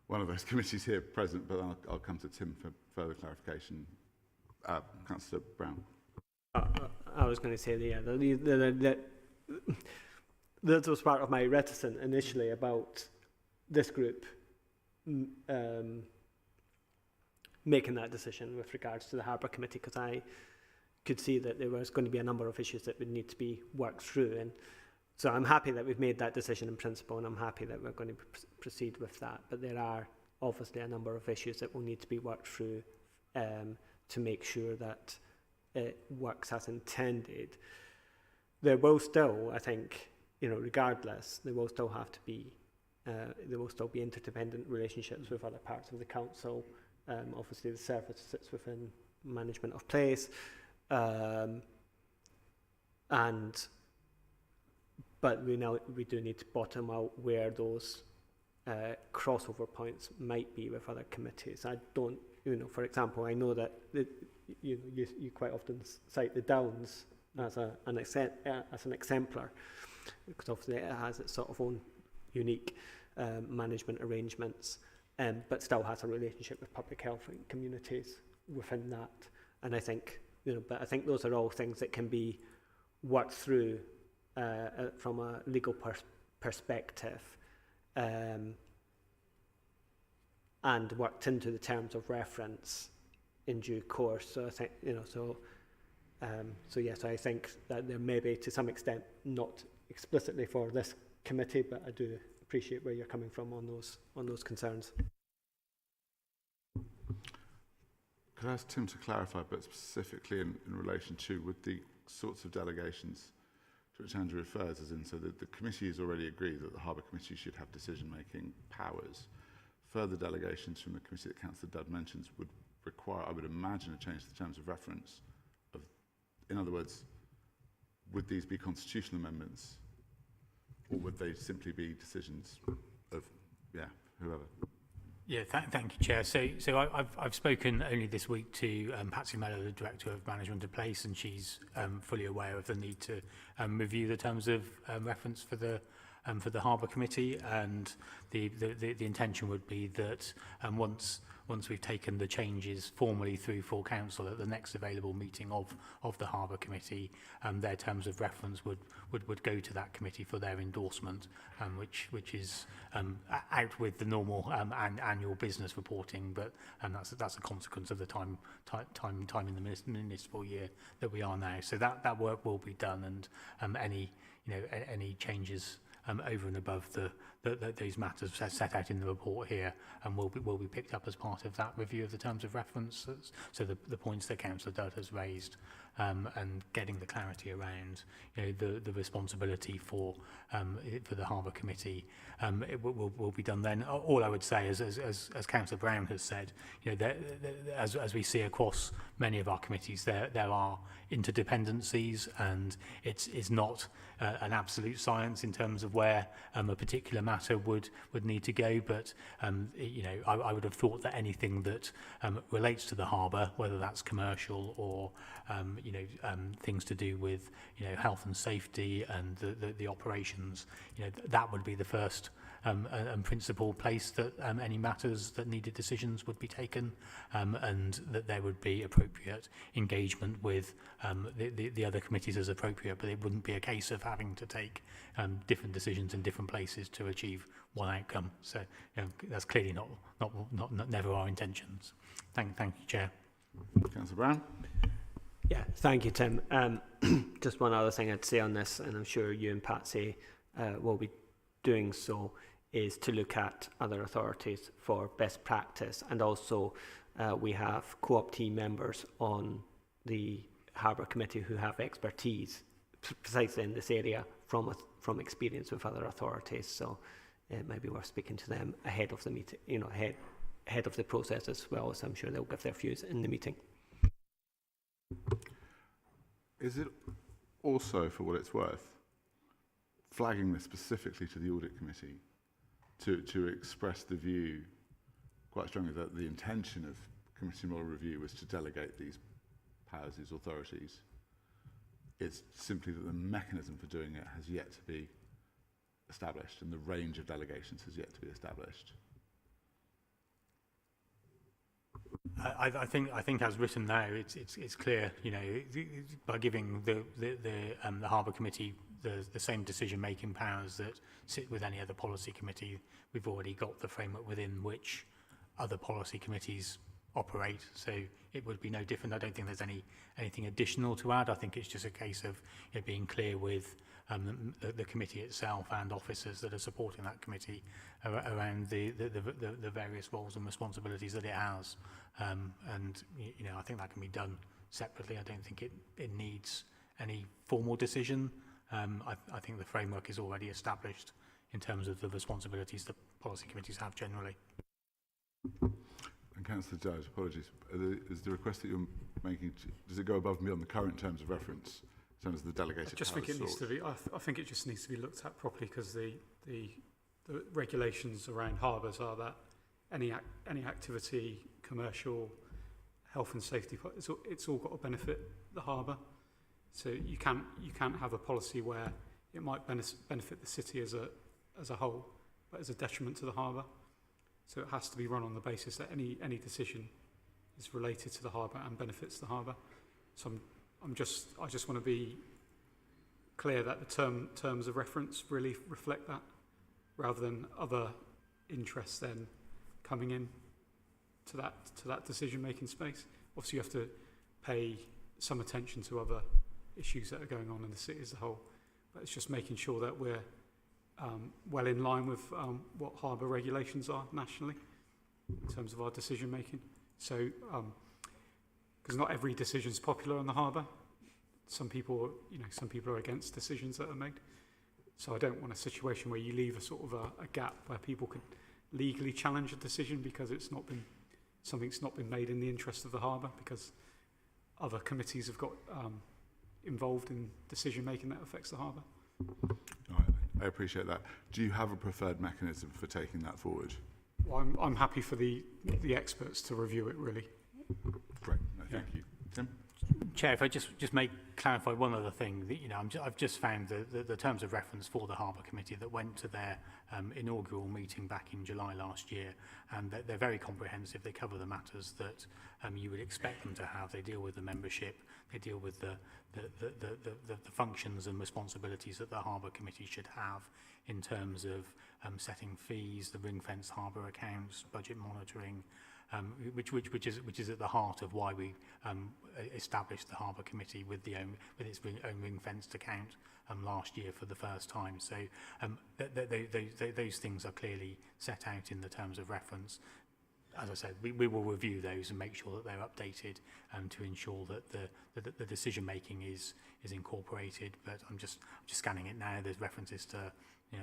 S1: one of those committees here present, but I'll come to Tim for further clarification. Councillor Brown.
S5: I was going to say that was part of my reticence initially about this group making that decision with regards to the Harbour Committee, because I could see that there was going to be a number of issues that would need to be worked through, and so I'm happy that we've made that decision in principle, and I'm happy that we're going to proceed with that. But there are obviously a number of issues that will need to be worked through to make sure that it works as intended. There will still, I think, regardless, there will still have to be interdependent relationships with other parts of the council. Obviously, the service sits within management of place, but we do need to bottom out where those crossover points might be with other committees. I don't, for example, I know that you quite often cite the Downs as an exemplar, because obviously it has its sort of own unique management arrangements, but still has a relationship with public health and communities within that. And I think, but I think those are all things that can be worked through from a legal perspective, and worked into the terms of reference in due course. So I think, so yes, I think that there may be, to some extent, not explicitly for this committee, but I do appreciate where you're coming from on those concerns.
S1: Could I ask Tim to clarify, but specifically in relation to with the sorts of delegations to which Andrew refers, as in, so that the committee has already agreed that the Harbour Committee should have decision-making powers. Further delegations from the committee that Councillor Dudd mentions would require, I would imagine, a change to the terms of reference. In other words, would these be constitutional amendments, or would they simply be decisions of, whoever?
S2: Yeah, thank you, Chair. So I've spoken only this week to Patsy Mellor, the Director of Management of Place, and she's fully aware of the need to review the terms of reference for the Harbour Committee, and the intention would be that once we've taken the changes formally through full council at the next available meeting of the Harbour Committee, their terms of reference would go to that committee for their endorsement, which is out with the normal annual business reporting, but that's a consequence of the time in the municipal year that we are now. So that work will be done, and any changes over and above those matters set out in the report here, and will be picked up as part of that review of the terms of reference. So the points that Councillor Dudd has raised, and getting the clarity around the responsibility for the Harbour Committee, it will be done then. All I would say is, as Councillor Brown has said, as we see across many of our committees, there are interdependencies, and it's not an absolute science in terms of where a particular matter would need to go, but I would have thought that anything that relates to the harbour, whether that's commercial or things to do with health and safety and the operations, that would be the first and principle place that any matters that needed decisions would be taken, and that there would be appropriate engagement with the other committees as appropriate, but it wouldn't be a case of having to take different decisions in different places to achieve one outcome. So that's clearly not never our intentions. Thank you, Chair.
S1: Councillor Brown.
S5: Yeah, thank you, Tim. Just one other thing I'd say on this, and I'm sure you and Patsy will be doing so, is to look at other authorities for best practice. And also we have co-op team members on the Harbour Committee who have expertise precisely in this area from experience with other authorities. So it might be worth speaking to them ahead of the meeting, ahead of the process as well, as I'm sure they'll give their views in the meeting.
S1: Is it also, for what it's worth, flagging this specifically to the Audit Committee to express the view quite strongly that the intention of Committee Model Review was to delegate these powers, these authorities? It's simply that the mechanism for doing it has yet to be established, and the range of delegations has yet to be established.
S2: I think as written now, it's clear, by giving the Harbour Committee the same decision-making powers that sit with any other policy committee, we've already got the framework within which other policy committees operate. So it would be no different. I don't think there's anything additional to add. I think it's just a case of being clear with the committee itself and officers that are supporting that committee around the various roles and responsibilities that it has. And I think that can be done separately. I don't think it needs any formal decision. I think the framework is already established in terms of the responsibilities that policy committees have generally.
S1: And Councillor Dowd, apologies. Is the request that you're making, does it go above and beyond the current terms of reference in terms of the delegated
S8: I just think it needs to be. I think it just needs to be looked at properly, because the regulations around harbours are that any activity, commercial, health and safety, it's all got to benefit the harbour. So you can't have a policy where it might benefit the city as a whole, but as a detriment to the harbour. So it has to be run on the basis that any decision is related to the harbour and benefits the harbour. So I just want to be clear that the terms of reference really reflect that, rather than other interests then coming in to that decision-making space. Obviously, you have to pay some attention to other issues that are going on in the city as a whole, but it's just making sure that we're well in line with what harbour regulations are nationally in terms of our decision making. So, because not every decision is popular on the harbour, some people are against decisions that are made. So I don't want a situation where you leave a sort of a gap where people could legally challenge a decision because something's not been made in the interest of the harbour, because other committees have got involved in decision making that affects the harbour.
S1: I appreciate that. Do you have a preferred mechanism for taking that forward?
S8: Well, I'm happy for the experts to review it, really.
S1: Great, no, thank you. Tim?
S2: Chair, if I just may clarify one other thing, that, I've just found the terms of reference for the Harbour Committee that went to their inaugural meeting back in July last year, and they're very comprehensive. They cover the matters that you would expect them to have. They deal with the membership, they deal with the functions and responsibilities that the Harbour Committee should have in terms of setting fees, the ring-fenced harbour accounts, budget monitoring, which is at the heart of why we established the Harbour Committee with its own ring-fenced account last year for the first time. So those things are clearly set out in the terms of reference. As I said, we will review those and make sure that they're updated to ensure that the decision making is incorporated. But I'm just scanning it now. There's references to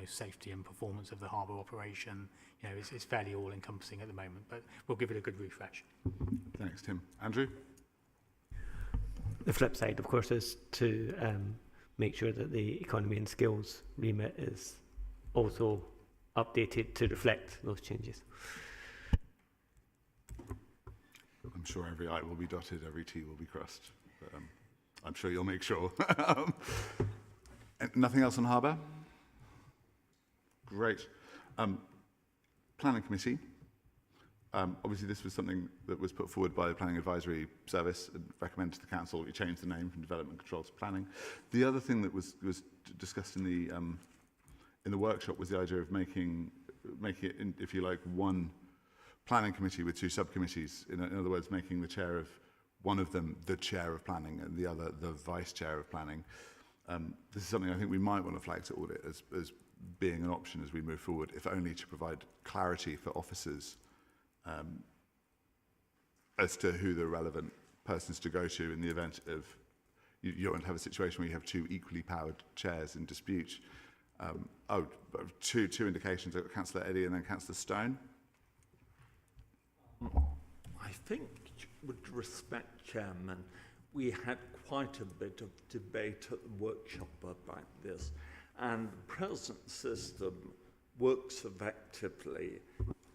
S2: safety and performance of the harbour operation. It's fairly all encompassing at the moment, but we'll give it a good refresh.
S1: Thanks, Tim. Andrew?
S5: The flip side, of course, is to make sure that the economy and skills remit is also updated to reflect those changes.
S1: I'm sure every I will be dotted, every T will be crossed. But, I'm sure you'll make sure. Nothing else on harbour? Great. Planning Committee. Obviously, this was something that was put forward by the Planning Advisory Service and recommended to the Council that we change the name from Development Control to Planning. The other thing that was discussed in the workshop was the idea of making it, if you like, one planning committee with two subcommittees. In other words, making the chair of one of them the chair of planning and the other the vice chair of planning. This is something I think we might want to flag to audit as being an option as we move forward, if only to provide clarity for officers as to who the relevant persons to go to in the event of you don't want to have a situation where you have two equally powered chairs in dispute. Two indications. I've got Councillor Eddy and then Councillor Stone.
S4: I think, with respect, Chairman, we had quite a bit of debate at the workshop about this, and the present system works effectively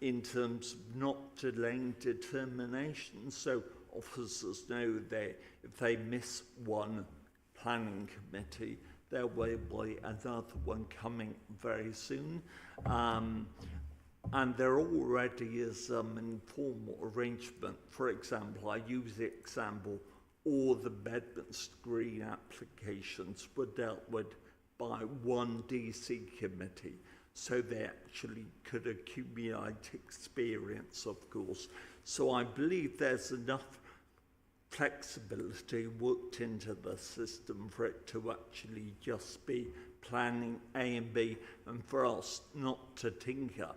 S4: in terms of not delaying determination. So officers know if they miss one planning committee, there will be another one coming very soon. And there already is an informal arrangement. For example, I use the example, all the Bedminster Green applications were dealt with by one DC committee. So they actually could accumulate experience, of course. So I believe there's enough flexibility worked into the system for it to actually just be planning A and B, and for us not to tinker.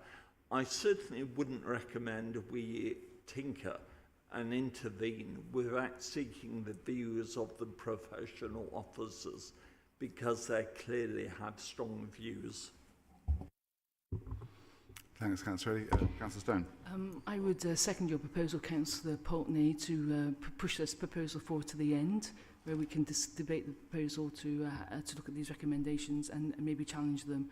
S4: I certainly wouldn't recommend we tinker and intervene without seeking the views of the professional officers, because they clearly have strong views.
S1: Thanks, Councillor Eddy. Councillor Stone.
S6: I would second your proposal, Councillor Pulteney, to push this proposal forward to the end, where we can debate the proposal to look at these recommendations and maybe challenge them.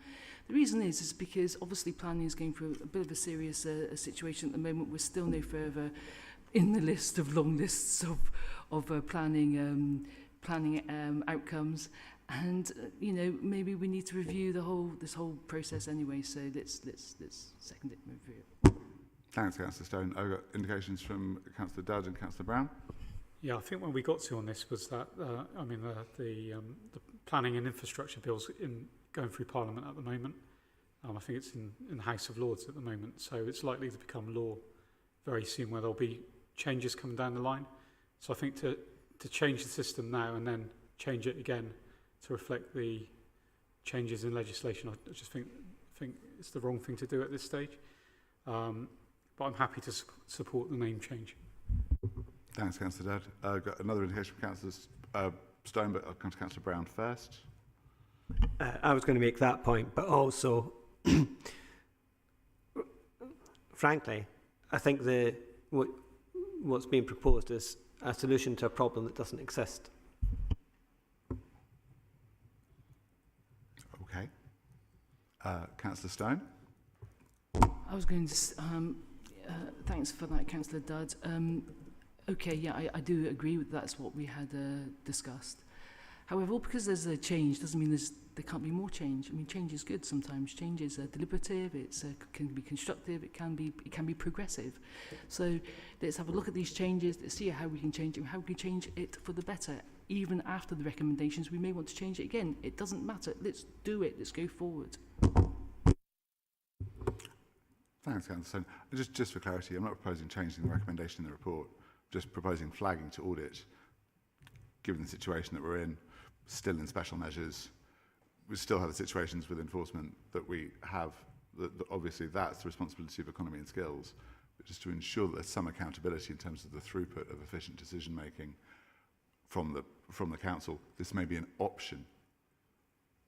S6: The reason is because obviously planning is going through a bit of a serious situation at the moment. We're still no further in the list of long lists of planning outcomes, and you know, maybe we need to review this whole process anyway. So let's second it, move through it.
S1: Thanks, Councillor Stone. I've got indications from Councillor Dodge and Councillor Brown.
S8: Yeah, I think when we got to on this was that the planning and infrastructure bills going through Parliament at the moment. I think it's in the House of Lords at the moment, so it's likely to become law very soon, where there'll be changes coming down the line. So I think to change the system now and then change it again to reflect the changes in legislation, I just think it's the wrong thing to do at this stage. But I'm happy to support the name change.
S1: Thanks, Councillor Dodge. I've got another indication from Councillor Stone, but I'll come to Councillor Brown first.
S5: I was going to make that point, but also, frankly, I think what's being proposed is a solution to a problem that doesn't exist.
S1: Okay. Councillor Stone.
S6: I was going to, thanks for that, Councillor Dodds. Okay, yeah, I do agree with that's what we had discussed. However, all because there's a change doesn't mean there can't be more change. I mean, change is good sometimes. Change is deliberative. It can be constructive. It can be progressive. So let's have a look at these changes. Let's see how we can change it. How we can change it for the better. Even after the recommendations, we may want to change it again. It doesn't matter. Let's do it. Let's go forward.
S1: Thanks, Councillor Stone. Just for clarity, I'm not proposing changing the recommendation in the report. Just proposing flagging to audit, given the situation that we're in, still in special measures. We still have the situations with enforcement that we have. That obviously, that's the responsibility of economy and skills, but just to ensure that there's some accountability in terms of the throughput of efficient decision making from the council. This may be an option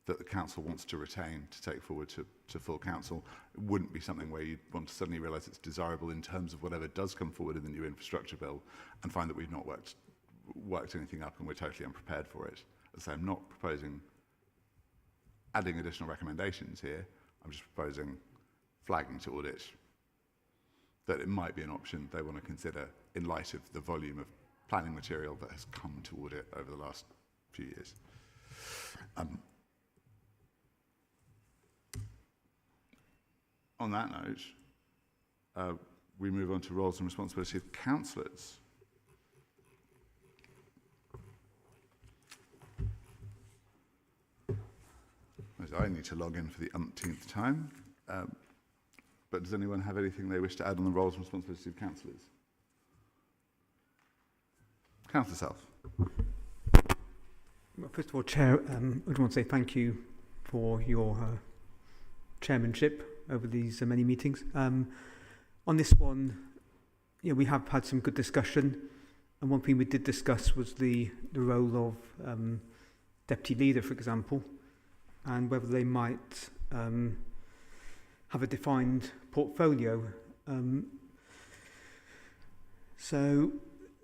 S1: that the council wants to retain to take forward to full council. It wouldn't be something where you'd want to suddenly realise it's desirable in terms of whatever does come forward in the new infrastructure bill and find that we've not worked anything up and we're totally unprepared for it. As I say, I'm not proposing adding additional recommendations here. I'm just proposing flagging to audit that it might be an option they want to consider in light of the volume of planning material that has come to audit over the last few years. on that note, we move on to roles and responsibility of councillors. I need to log in for the umpteenth time. But does anyone have anything they wish to add on the roles and responsibilities of councillors? Councillor South.
S9: Well, first of all, Chair, I would want to say thank you for your chairmanship over these many meetings. On this one, we have had some good discussion, and one thing we did discuss was the role of deputy leader, for example, and whether they might have a defined portfolio. So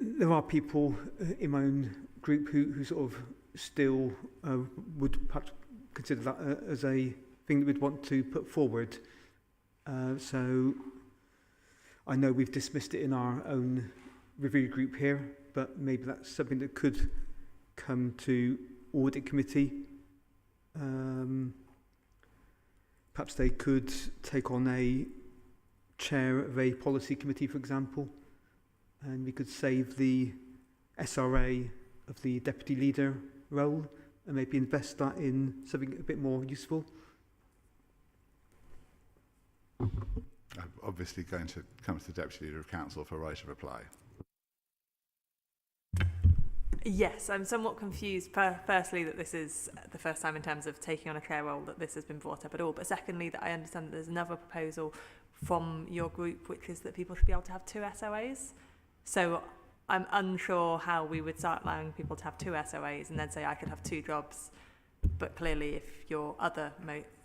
S9: there are people in my own group who sort of still would perhaps consider that as a thing that we'd want to put forward. So I know we've dismissed it in our own review group here, but maybe that's something that could come to audit committee. Perhaps they could take on a chair of a policy committee, for example, and we could save the SRA of the deputy leader role and maybe invest that in something a bit more useful.
S1: I'm obviously going to come to the Deputy Leader of Council for a right of reply.
S7: Yes, I'm somewhat confused. Firstly, that this is the first time in terms of taking on a chair role that this has been brought up at all. But secondly, that I understand that there's another proposal from your group, which is that people should be able to have 2 SOAs. So I'm unsure how we would start allowing people to have 2 SOAs and then say I could have 2 jobs. But clearly, if your other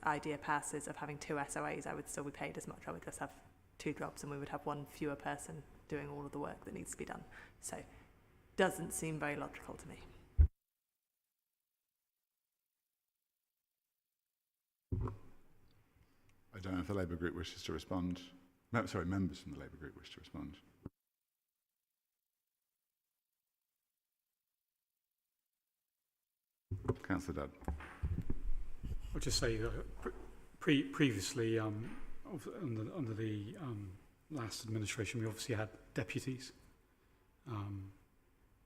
S7: idea passes of having 2 SOAs, I would still be paid as much. I would just have 2 jobs and we would have one fewer person doing all of the work that needs to be done. So doesn't seem very logical to me.
S1: I don't know if the Labour group wishes to respond. No, sorry, members from the Labour group wish to respond. Councillor Dudd.
S8: I'll just say that previously, under the last administration, we obviously had deputies.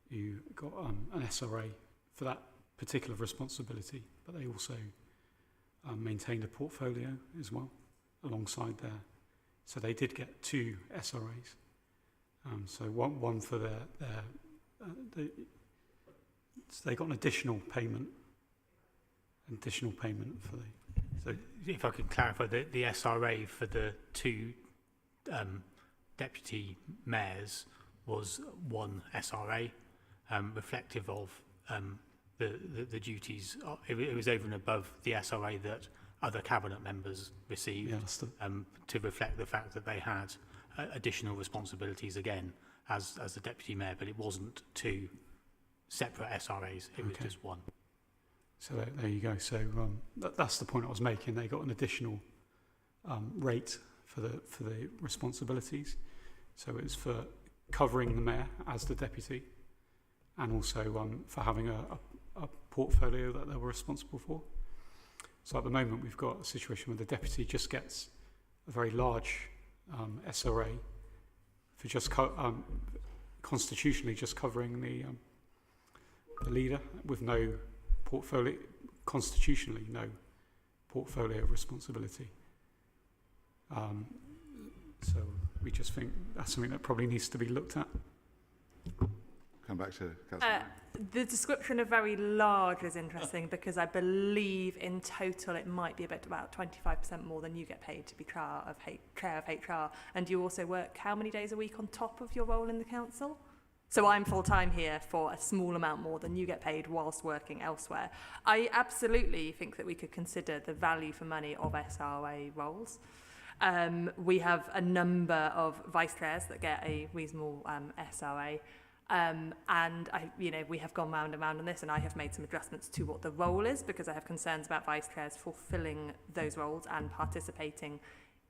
S8: You got an SRA for that particular responsibility, but they also maintained a portfolio as well alongside there. So they did get 2 SRAs. So one for so they got an additional payment for the.
S2: So if I can clarify, the SRA for the 2 deputy mayors was 1 SRA, reflective of the duties. It was over and above the SRA that other cabinet members received, to reflect the fact that they had additional responsibilities again as the deputy mayor, but it wasn't 2 separate SRAs, it was just 1.
S8: So there you go. So that's the point I was making. They got an additional rate for the responsibilities. So it's for covering the mayor as the deputy, and also for having a portfolio that they were responsible for. So at the moment we've got a situation where the deputy just gets a very large SRA for just constitutionally just covering the leader, with no portfolio, constitutionally no portfolio responsibility. So we just think that's something that probably needs to be looked at.
S1: Come back to Councillor.
S7: The description of very large is interesting because I believe in total it might be about 25% more than you get paid to be chair of HR. And you also work how many days a week on top of your role in the council? So I'm full-time here for a small amount more than you get paid whilst working elsewhere. I absolutely think that we could consider the value for money of SRA roles. We have a number of vice chairs that get a reasonable SRA. And we have gone round and round on this, and I have made some adjustments to what the role is because I have concerns about vice chairs fulfilling those roles and participating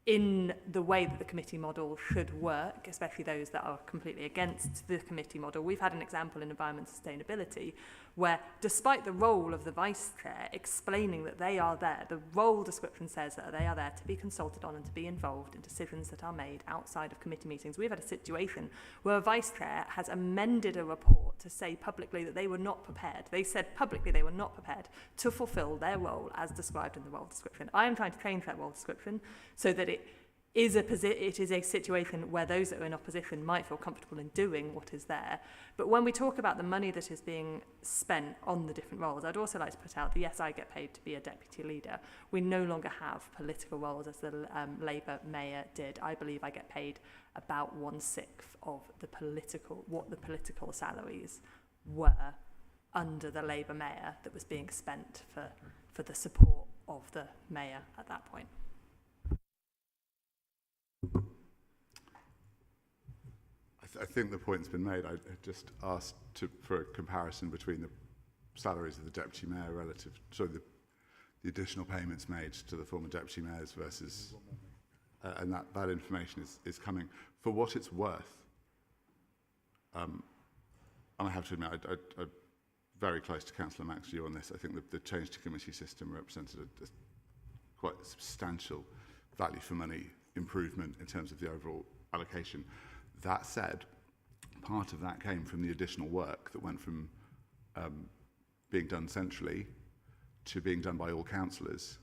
S7: in the way that the committee model should work, especially those that are completely against the committee model. We've had an example in environment sustainability where despite the role of the vice chair explaining that they are there, the role description says that they are there to be consulted on and to be involved in decisions that are made outside of committee meetings. We've had a situation where a vice chair has amended a report to say publicly that they were not prepared. They said publicly they were not prepared to fulfil their role as described in the role description. I am trying to change that role description so that it is a situation where those that are in opposition might feel comfortable in doing what is there. But when we talk about the money that is being spent on the different roles, I'd also like to put out that yes, I get paid to be a deputy leader. We no longer have political roles as the Labour mayor did. I believe I get paid about 1/6 of what the political salaries were under the Labour mayor that was being spent for the support of the mayor at that point.
S1: I think the point's been made. I just asked for a comparison between the salaries of the deputy mayor relative to the additional payments made to the former deputy mayors versus, and that information is coming. For what it's worth, and I have to admit, I'm very close to Councillor Mack's view on this. I think the change to committee system represented a quite substantial value for money improvement in terms of the overall allocation. That said, part of that came from the additional work that went from being done centrally to being done by all councillors.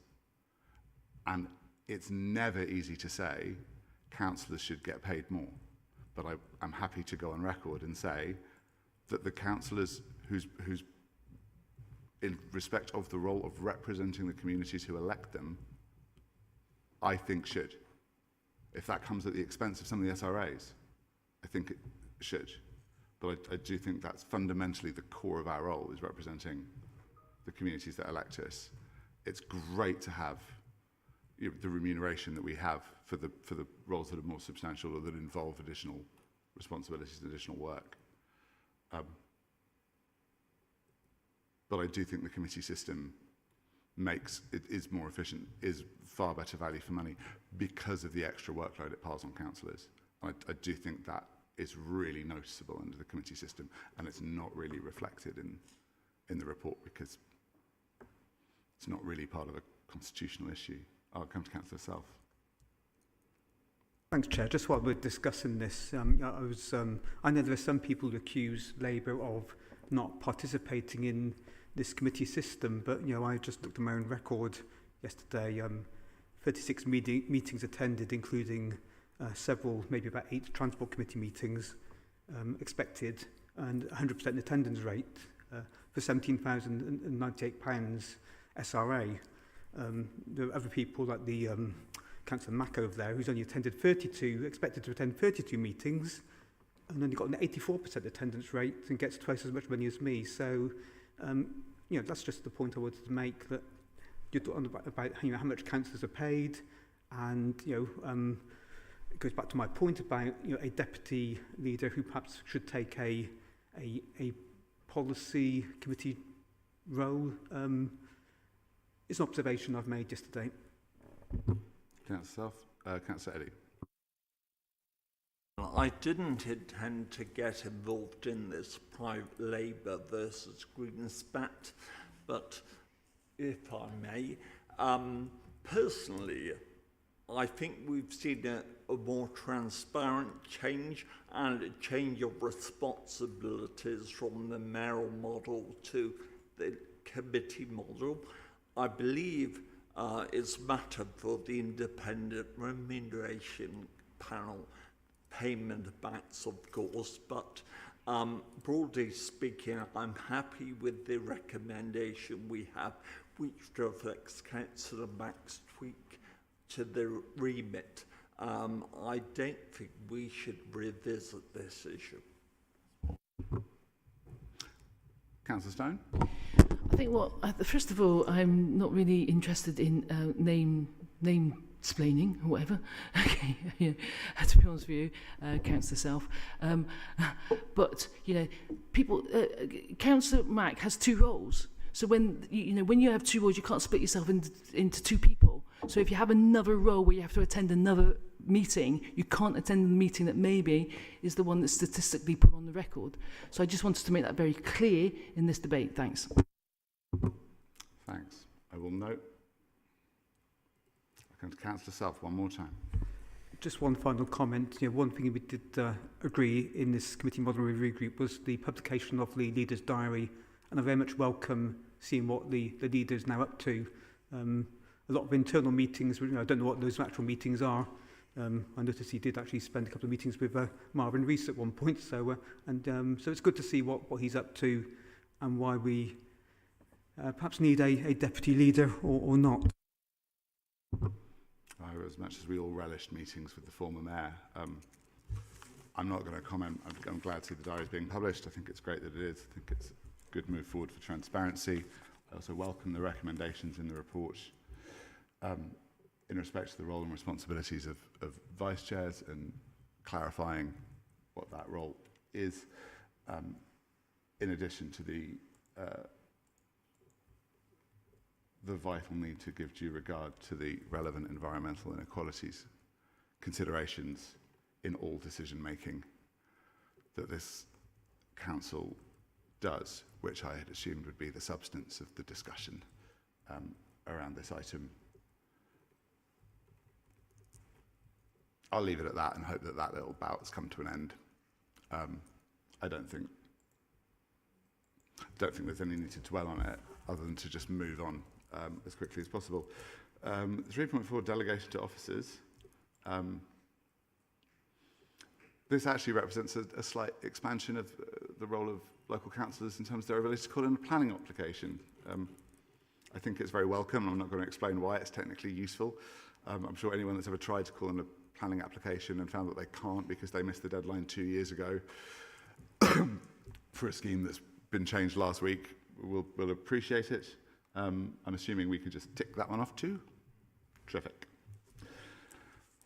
S1: And it's never easy to say councillors should get paid more. But I'm happy to go on record and say that the councillors who's in respect of the role of representing the communities who elect them, I think should. If that comes at the expense of some of the SRAs, I think it should. But I do think that's fundamentally the core of our role, is representing the communities that elect us. It's great to have the remuneration that we have for the roles that are more substantial or that involve additional responsibilities and additional work. But I do think the committee system is more efficient, is far better value for money because of the extra workload it piles on councillors. I do think that is really noticeable under the committee system, and it's not really reflected in the report because it's not really part of a constitutional issue. I'll come to Councillor Self.
S9: Thanks, Chair. Just while we're discussing this, I know there are some people who accuse Labour of not participating in this committee system, but I just looked at my own record yesterday. 36 meetings attended, including several, maybe about 8 transport committee meetings expected, and 100% attendance rate for £17,098 SRA. There are other people like the Councillor Mack over there, who's only attended expected to attend 32 meetings, and only got an 84% attendance rate and gets twice as much money as me. So, that's just the point I wanted to make, that you're talking about how much councillors are paid, and it goes back to my point about a deputy leader who perhaps should take a policy committee role. It's an observation I've made yesterday.
S1: Councillor Self, Councillor Eddy.
S4: I didn't intend to get involved in this private Labour versus Green spat, but if I may, personally, I think we've seen a more transparent change and a change of responsibilities from the mayoral model to the committee model. I believe it's matter for the independent remuneration panel. Payment backs, of course, but broadly speaking, I'm happy with the recommendation we have, which reflects Councillor Mack's tweak to the remit. I don't think we should revisit this issue.
S1: Councillor Stone?
S6: I think, first of all, I'm not really interested in name explaining or whatever. Okay, yeah, to be honest with you, Councillor Self. But people. Councillor Mack has 2 roles. So when you have 2 roles, you can't split yourself into 2 people. So if you have another role where you have to attend another meeting, you can't attend the meeting that maybe is the one that's statistically put on the record. So I just wanted to make that very clear in this debate. Thanks.
S1: Thanks. I will note. I come to Councillor Self one more time.
S9: Just one final comment. One thing we did agree in this committee model review group was the publication of the leaders' diary, and I very much welcome seeing what the leaders now up to. A lot of internal meetings. I don't know what those actual meetings are. I noticed he did actually spend a couple of meetings with Marvin Rees at one point. So so it's good to see what he's up to and why we perhaps need a deputy leader or not.
S1: As much as we all relished meetings with the former mayor, I'm not going to comment. I'm glad to see the diary is being published. I think it's great that it is. I think it's a good move forward for transparency. I also welcome the recommendations in the report in respect to the role and responsibilities of vice chairs and clarifying what that role is, in addition to the vital need to give due regard to the relevant environmental inequalities considerations in all decision making that this council does, which I had assumed would be the substance of the discussion around this item. I'll leave it at that and hope that that little bout has come to an end. I don't think there's any need to dwell on it other than to just move on as quickly as possible. 3.4 delegation to officers. This actually represents a slight expansion of the role of local councillors in terms of their ability to call in a planning application. I think it's very welcome. I'm not going to explain why it's technically useful. I'm sure anyone that's ever tried to call in a planning application and found that they can't because they missed the deadline 2 years ago for a scheme that's been changed last week will appreciate it. I'm assuming we can just tick that one off too. Terrific.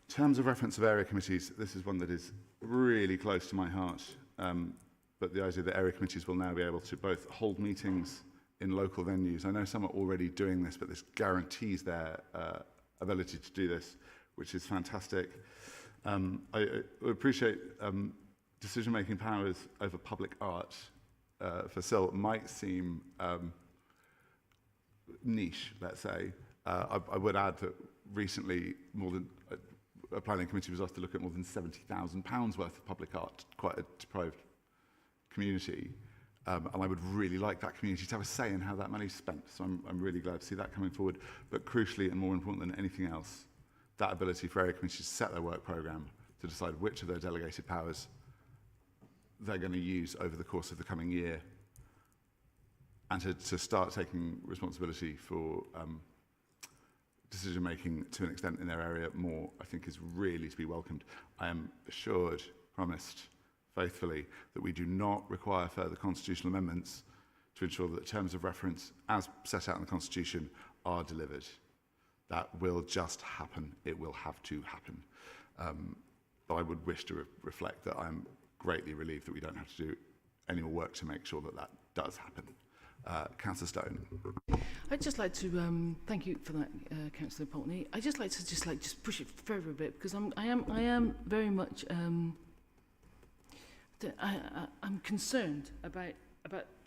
S1: Terms of reference of area committees, this is one that is really close to my heart, but the idea that area committees will now be able to both hold meetings in local venues. I know some are already doing this, but this guarantees their ability to do this, which is fantastic. I appreciate decision-making powers over public art for SIL might seem niche, let's say. I would add that recently a planning committee was asked to look at more than £70,000 worth of public art, quite a deprived community. And I would really like that community to have a say in how that money's spent. So I'm really glad to see that coming forward. But crucially, and more important than anything else, that ability for area committees to set their work programme, to decide which of their delegated powers they're going to use over the course of the coming year, and to start taking responsibility for decision-making to an extent in their area more, I think is really to be welcomed. I am assured, promised faithfully, that we do not require further constitutional amendments to ensure that the terms of reference, as set out in the Constitution, are delivered. That will just happen. It will have to happen. But I would wish to reflect that I'm greatly relieved that we don't have to do any more work to make sure that that does happen. Councillor Stone.
S6: I'd just like to thank you for that, Councillor Pulteney. I'd just like to just push it further a bit, because I am very much I'm concerned about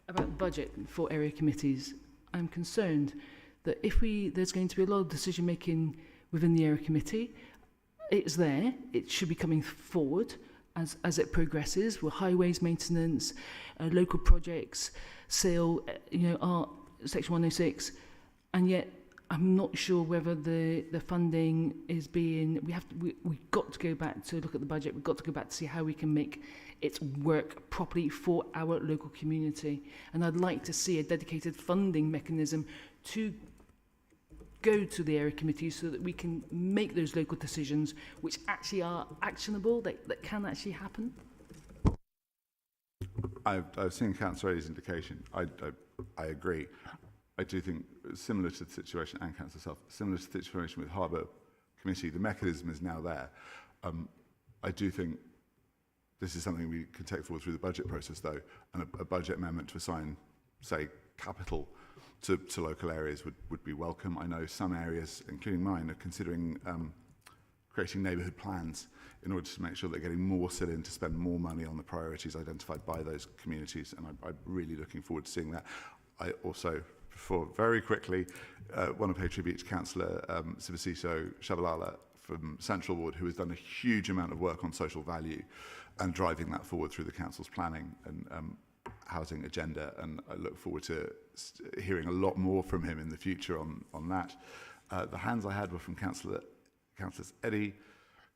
S6: the budget for area committees. I'm concerned that if there's going to be a lot of decision making within the area committee, it's there. It should be coming forward as it progresses with highways maintenance, local projects, SIL, art, Section 106, and yet I'm not sure whether the funding is being. We've got to go back to look at the budget. We've got to go back to see how we can make it work properly for our local community. And I'd like to see a dedicated funding mechanism to go to the area committee so that we can make those local decisions which actually are actionable, that can actually happen.
S1: I've seen Councillor Eddie's indication. I agree. I do think, similar to the situation, and Councillor Self, similar to the situation with Harbour Committee, the mechanism is now there. I do think this is something we can take forward through the budget process, though, and a budget amendment to assign, say, capital to local areas would be welcome. I know some areas, including mine, are considering creating neighbourhood plans in order to make sure they're getting more SIL in to spend more money on the priorities identified by those communities. And I'm really looking forward to seeing that. I also, before very quickly, want to pay tribute to Councillor Sibasiso Shabalala from Central Ward, who has done a huge amount of work on social value and driving that forward through the council's planning and housing agenda. And I look forward to hearing a lot more from him in the future on that. The hands I had were from Councillors Eddy,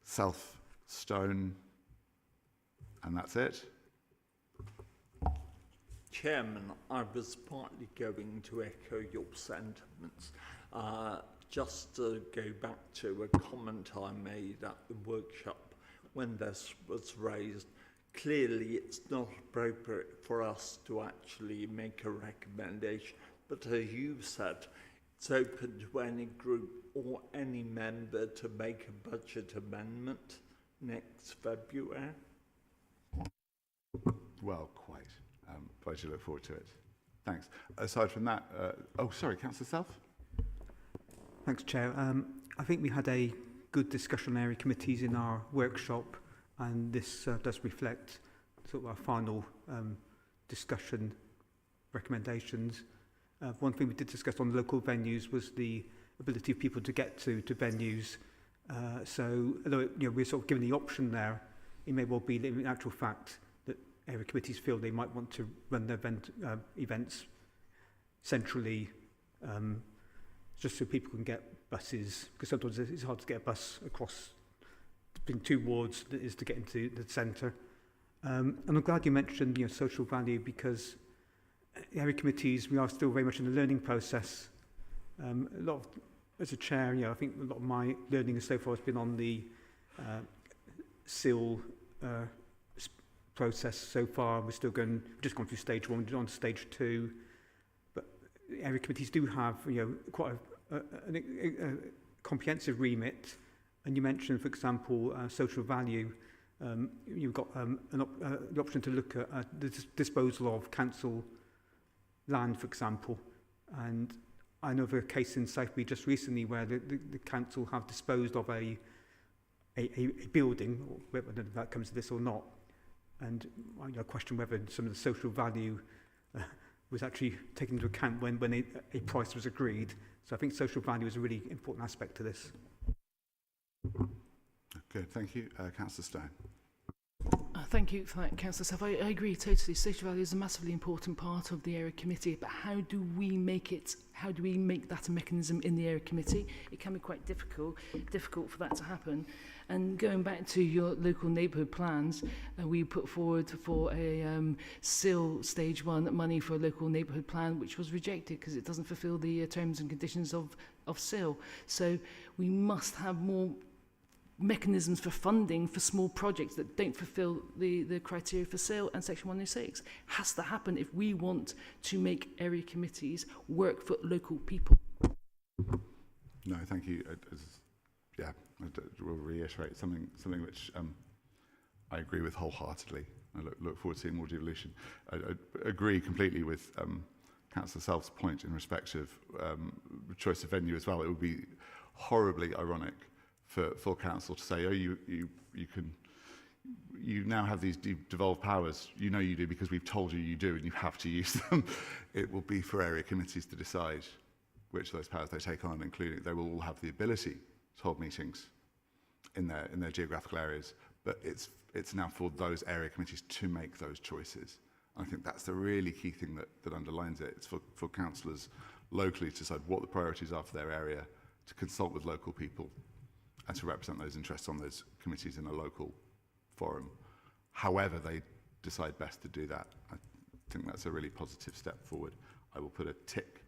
S1: Self, Stone, and that's it.
S4: Chairman, I was partly going to echo your sentiments. Just to go back to a comment I made at the workshop when this was raised, clearly it's not appropriate for us to actually make a recommendation, but as you said, it's open to any group or any member to make a budget amendment next February.
S1: Well, quite. But I should look forward to it. Thanks. Aside from that, oh, sorry, Councillor Self?
S9: Thanks, Chair. I think we had a good discussion on area committees in our workshop, and this does reflect sort of our final discussion recommendations. One thing we did discuss on local venues was the ability of people to get to venues. So, although we're sort of given the option there, it may well be that in actual fact that area committees feel they might want to run their events centrally, just so people can get buses, because sometimes it's hard to get a bus across between two wards that is to get into the centre. And I'm glad you mentioned social value, because area committees, we are still very much in the learning process. A lot of, as a chair, I think a lot of my learning so far has been on the SIL process so far. We're still going, we've just gone through stage 1, we're on stage 2. But area committees do have, quite a comprehensive remit. And you mentioned, for example, social value. You've got the option to look at the disposal of council land, for example. And I know of a case in Southbury just recently where the council have disposed of a building, or whether that comes to this or not. And I question whether some of the social value was actually taken into account when a price was agreed. So I think social value is a really important aspect to this.
S1: Good, thank you. Councillor Stone.
S6: Thank you for that, Councillor Self. I agree totally. Social value is a massively important part of the area committee, but how do we make that a mechanism in the area committee? It can be quite difficult for that to happen. And going back to your local neighbourhood plans, we put forward for a SIL stage 1 money for a local neighbourhood plan, which was rejected because it doesn't fulfil the terms and conditions of SIL. So we must have more mechanisms for funding for small projects that don't fulfil the criteria for SIL and Section 106. Has to happen if we want to make area committees work for local people.
S1: No, thank you. I will reiterate something which I agree with wholeheartedly. I look forward to seeing more devolution. I agree completely with Councillor Self's point in respect of choice of venue as well. It would be horribly ironic for full council to say, oh, you now have these devolved powers. You know you do because we've told you do, and you have to use them. It will be for area committees to decide which of those powers they take on, including they will all have the ability to hold meetings in their geographical areas, but it's now for those area committees to make those choices. And I think that's the really key thing that underlines it. It's for councillors locally to decide what the priorities are for their area, to consult with local people, and to represent those interests on those committees in a local forum. However they decide best to do that, I think that's a really positive step forward. I will put a tick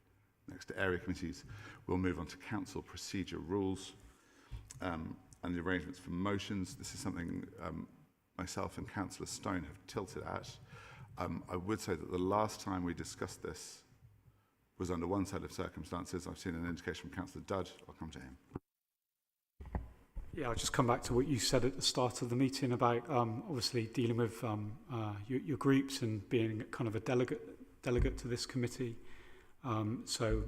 S1: next to area committees. We'll move on to council procedure rules and the arrangements for motions. This is something myself and Councillor Stone have tilted at. I would say that the last time we discussed this was under one set of circumstances. I've seen an indication from Councillor Dudd. I'll come to him.
S8: Yeah, I'll just come back to what you said at the start of the meeting about obviously dealing with your groups and being kind of a delegate to this committee. So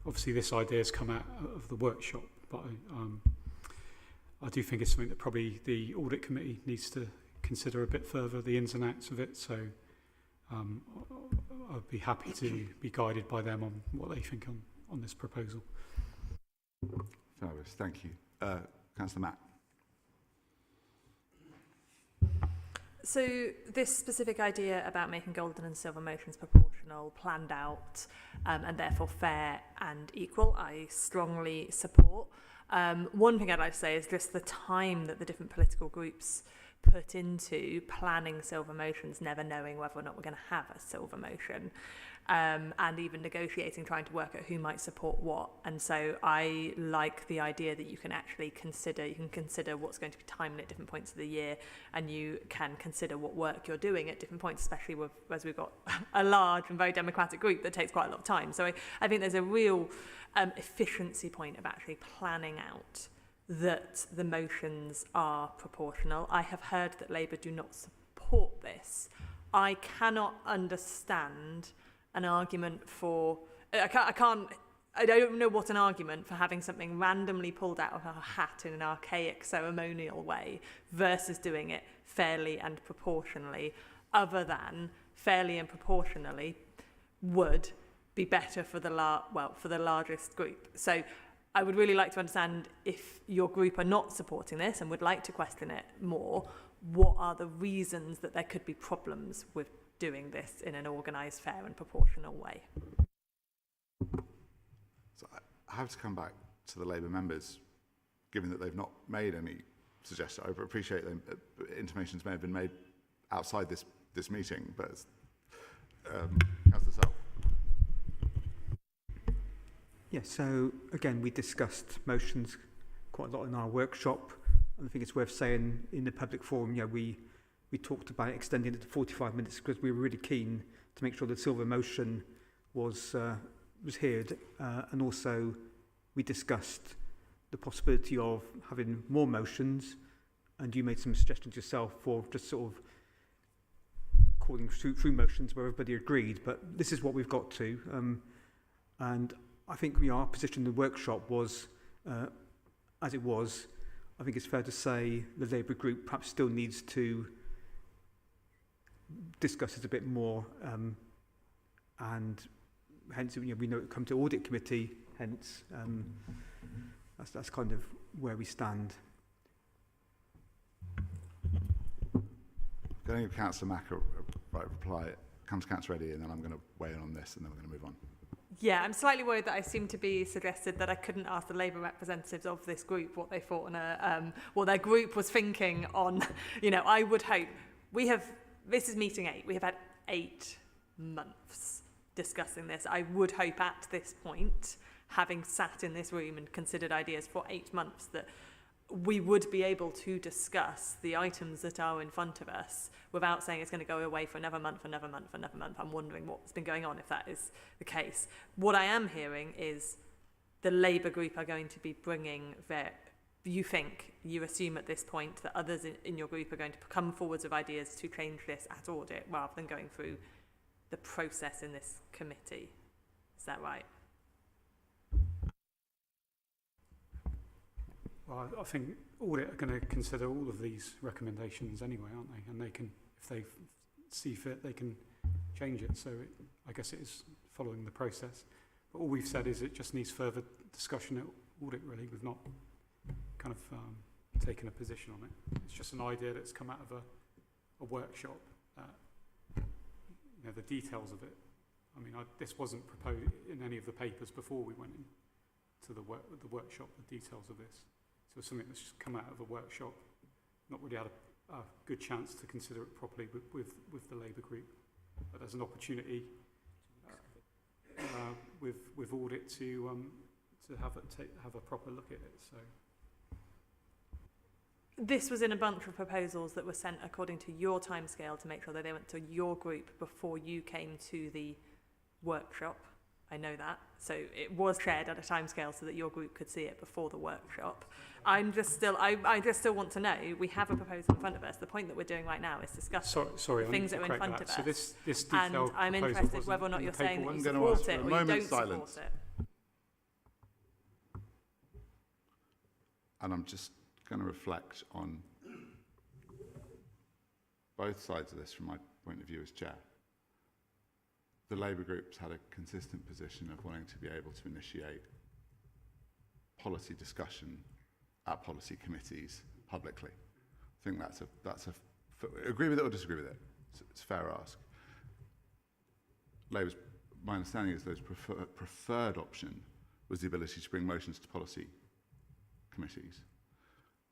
S8: obviously this idea has come out of the workshop, but I do think it's something that probably the audit committee needs to consider a bit further, the ins and outs of it. So I'd be happy to be guided by them on what they think on this proposal.
S1: Fabulous, thank you. Councillor Matt.
S7: So this specific idea about making golden and silver motions proportional, planned out, and therefore fair and equal, I strongly support. One thing I'd like to say is just the time that the different political groups put into planning silver motions, never knowing whether or not we're going to have a silver motion, and even negotiating, trying to work out who might support what. And so I like the idea that you can actually consider what's going to be timely at different points of the year, and you can consider what work you're doing at different points, especially as we've got a large and very democratic group that takes quite a lot of time. So I think there's a real efficiency point of actually planning out that the motions are proportional. I have heard that Labour do not support this. I cannot understand an argument for... I don't know what an argument for having something randomly pulled out of a hat in an archaic ceremonial way versus doing it fairly and proportionally, other than fairly and proportionally would be better for the largest group. So I would really like to understand, if your group are not supporting this and would like to question it more, what are the reasons that there could be problems with doing this in an organised, fair and proportional way?
S1: So I have to come back to the Labour members, given that they've not made any suggestions. I appreciate them. Intimations may have been made outside this meeting, but Councillor Self.
S9: Yeah, so again, we discussed motions quite a lot in our workshop. And I think it's worth saying in the public forum, we talked about extending it to 45 minutes because we were really keen to make sure the silver motion was heard. And also we discussed the possibility of having more motions, and you made some suggestions yourself for just sort of calling through motions where everybody agreed. But this is what we've got to. And I think our position in the workshop was, as it was, I think it's fair to say the Labour group perhaps still needs to discuss it a bit more, and hence we know it come to audit committee, hence that's kind of where we stand.
S1: Going to give Councillor Mack a right reply. Come to Councillor Eddy, and then I'm going to weigh in on this, and then we're going to move on.
S7: Yeah, I'm slightly worried that I seem to be suggested that I couldn't ask the Labour representatives of this group what they thought on what their group was thinking on, I would hope this is meeting 8. We have had 8 months discussing this. I would hope at this point, having sat in this room and considered ideas for 8 months, that we would be able to discuss the items that are in front of us without saying it's going to go away for another month, another month, another month. I'm wondering what's been going on if that is the case. What I am hearing is the Labour group are going to be bringing you assume at this point that others in your group are going to come forwards with ideas to change this at audit rather than going through the process in this committee. Is that right?
S8: Well, I think audit are going to consider all of these recommendations anyway, aren't they? And they can, if they see fit, they can change it. So I guess it is following the process. But all we've said is it just needs further discussion at audit, really. We've not kind of taken a position on it. It's just an idea that's come out of a workshop. The details of it. I mean, this wasn't proposed in any of the papers before we went into the workshop, the details of this. So it's something that's just come out of a workshop, not really had a good chance to consider it properly with the Labour group. But there's an opportunity with audit to have a proper look at it. So
S7: this was in a bunch of proposals that were sent according to your timescale to make sure that they went to your group before you came to the workshop. I know that. So it was shared at a timescale so that your group could see it before the workshop. I just still want to know, we have a proposal in front of us. The point that we're doing right now is discussing
S8: sorry,
S7: the things that are in front of us.
S8: So this
S7: and
S8: detailed
S7: I'm interested whether or not you're saying that you support it or you don't support it.
S1: And I'm just going to reflect on both sides of this from my point of view as chair. The Labour group's had a consistent position of wanting to be able to initiate policy discussion at policy committees publicly. I think agree with it or disagree with it. It's a fair ask. Labour's, my understanding is Labour's preferred option was the ability to bring motions to policy committees.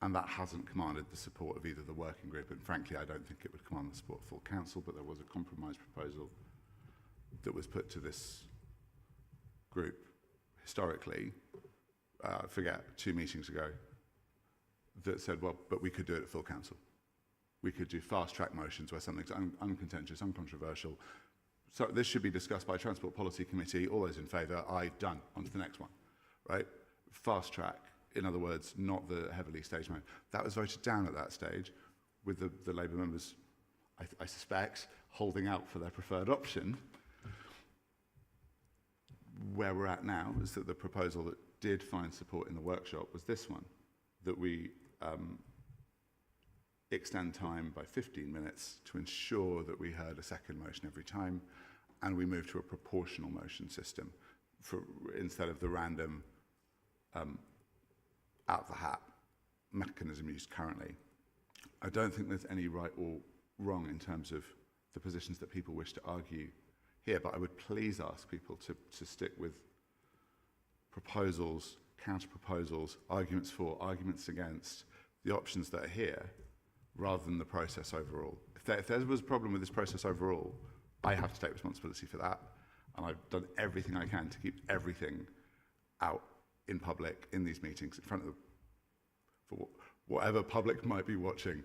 S1: And that hasn't commanded the support of either the working group, and frankly, I don't think it would command the support of full council, but there was a compromise proposal that was put to this group historically, I forget, 2 meetings ago, that said, well, but we could do it at full council. We could do fast-track motions where something's uncontentious, uncontroversial. So this should be discussed by Transport Policy Committee. All those in favour, aye, done. On to the next one, right? Fast-track. In other words, not the heavily staged mode. That was voted down at that stage, with the Labour members, I suspect, holding out for their preferred option. Where we're at now is that the proposal that did find support in the workshop was this one, that we extend time by 15 minutes to ensure that we heard a second motion every time, and we move to a proportional motion system instead of the random out the hat mechanism used currently. I don't think there's any right or wrong in terms of the positions that people wish to argue here, but I would please ask people to stick with proposals, counter-proposals, arguments for, arguments against, the options that are here, rather than the process overall. If there was a problem with this process overall, I have to take responsibility for that, and I've done everything I can to keep everything out in public, in these meetings, in front of for whatever public might be watching.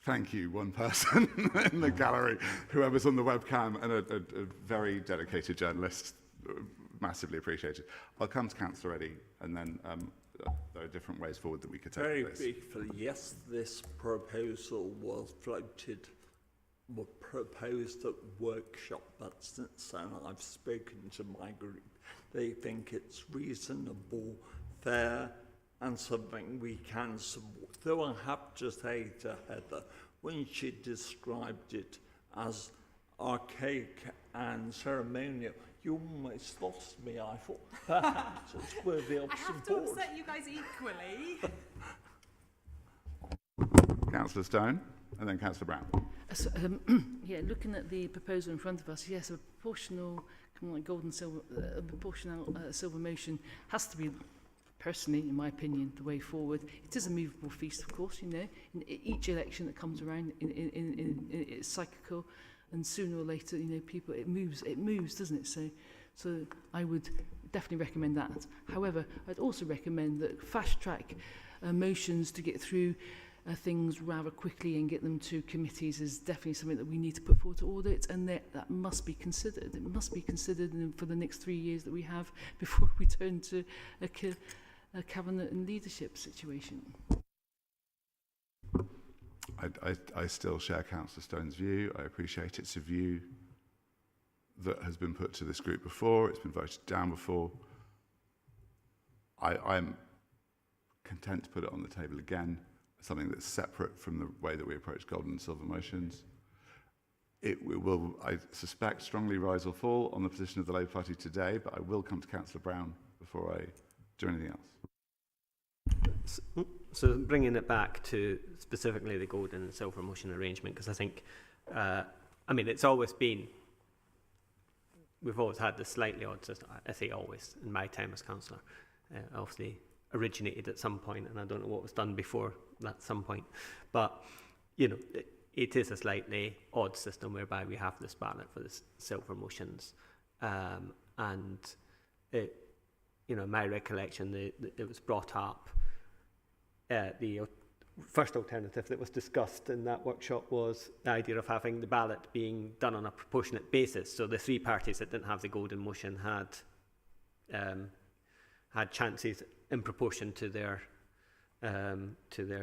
S1: Thank you, one person in the gallery, whoever's on the webcam, and a very dedicated journalist, massively appreciated. I'll come to Councillor Eddy, and then there are different ways forward that we could take
S4: Very
S1: this.
S4: briefly, yes, this proposal was proposed at workshop, but since then I've spoken to my group. They think it's reasonable, fair, and something we can support. Though I have to say to Heather, when she described it as archaic and ceremonial, you almost lost me. I thought perhaps it's worthy of
S7: I have to
S4: support.
S7: upset you guys equally.
S1: Councillor Stone, and then Councillor Brown.
S6: So, yeah, looking at the proposal in front of us, yes, a proportional, kind of like gold and silver, proportional silver motion has to be, personally, in my opinion, the way forward. It is a movable feast, of course, you know. In each election that comes around, it's cyclical, and sooner or later, you know, people, it moves, doesn't it? So I would definitely recommend that. However, I'd also recommend that fast-track motions to get through things rather quickly and get them to committees is definitely something that we need to put forward to audit, and that must be considered. It must be considered for the next 3 years that we have before we turn to a cabinet and leadership situation.
S1: I still share Councillor Stone's view. I appreciate it's a view that has been put to this group before. It's been voted down before. I'm content to put it on the table again, something that's separate from the way that we approach gold and silver motions. It will, I suspect, strongly rise or fall on the position of the Labour Party today, but I will come to Councillor Brown before I do anything else.
S5: So bringing it back to specifically the gold and silver motion arrangement, because I think, I mean, it's always been, we've always had this slightly odd system. I say always, in my time as councillor, obviously originated at some point, and I don't know what was done before that some point. But, you know, it is a slightly odd system whereby we have this ballot for the silver motions. And, it, you know, my recollection, it was brought up, the first alternative that was discussed in that workshop was the idea of having the ballot being done on a proportionate basis. So the three parties that didn't have the golden motion had chances in proportion to their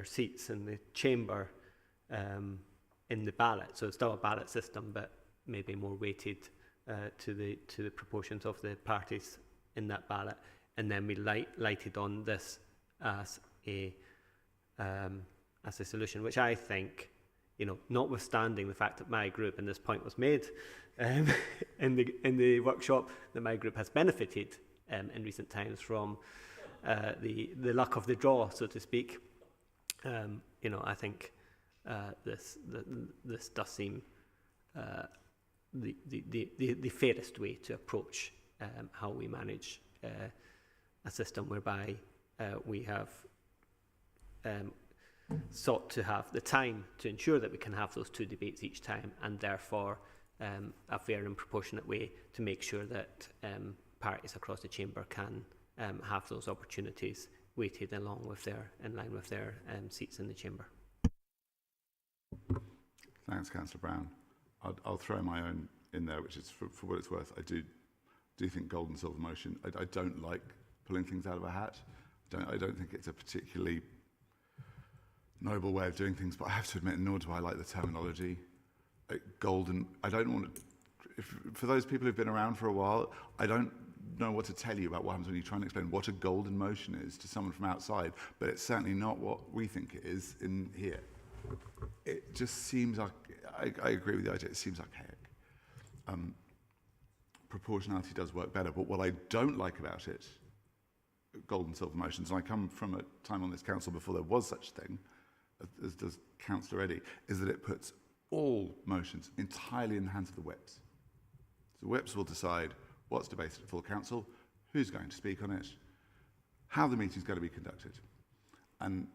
S5: seats in the chamber in the ballot. So it's still a ballot system, but maybe more weighted to the proportions of the parties in that ballot. And then we lighted on this as a as a solution, which I think, you know, notwithstanding the fact that my group, and this point was made in the workshop, that my group has benefited in recent times from the luck of the draw, so to speak. You know, I think this does seem the fairest way to approach how we manage a system whereby we have sought to have the time to ensure that we can have those two debates each time, and therefore a fair and proportionate way to make sure that parties across the chamber can have those opportunities weighted in line with their seats in the chamber.
S1: Thanks, Councillor Brown. I'll throw my own in there, which is for what it's worth. I do think gold and silver motion. I don't like pulling things out of a hat. I don't think it's a particularly noble way of doing things, but I have to admit, nor do I like the terminology. Golden. I don't want to. For those people who've been around for a while, I don't know what to tell you about what happens when you try and explain what a golden motion is to someone from outside, but it's certainly not what we think it is in here. It just seems like, I agree with the idea, it seems archaic. Proportionality does work better, but what I don't like about it, gold and silver motions, and I come from a time on this council before there was such a thing, as does Councillor Eddy, is that it puts all motions entirely in the hands of the whips. So whips will decide what's debated at full council, who's going to speak on it, how the meeting's going to be conducted. And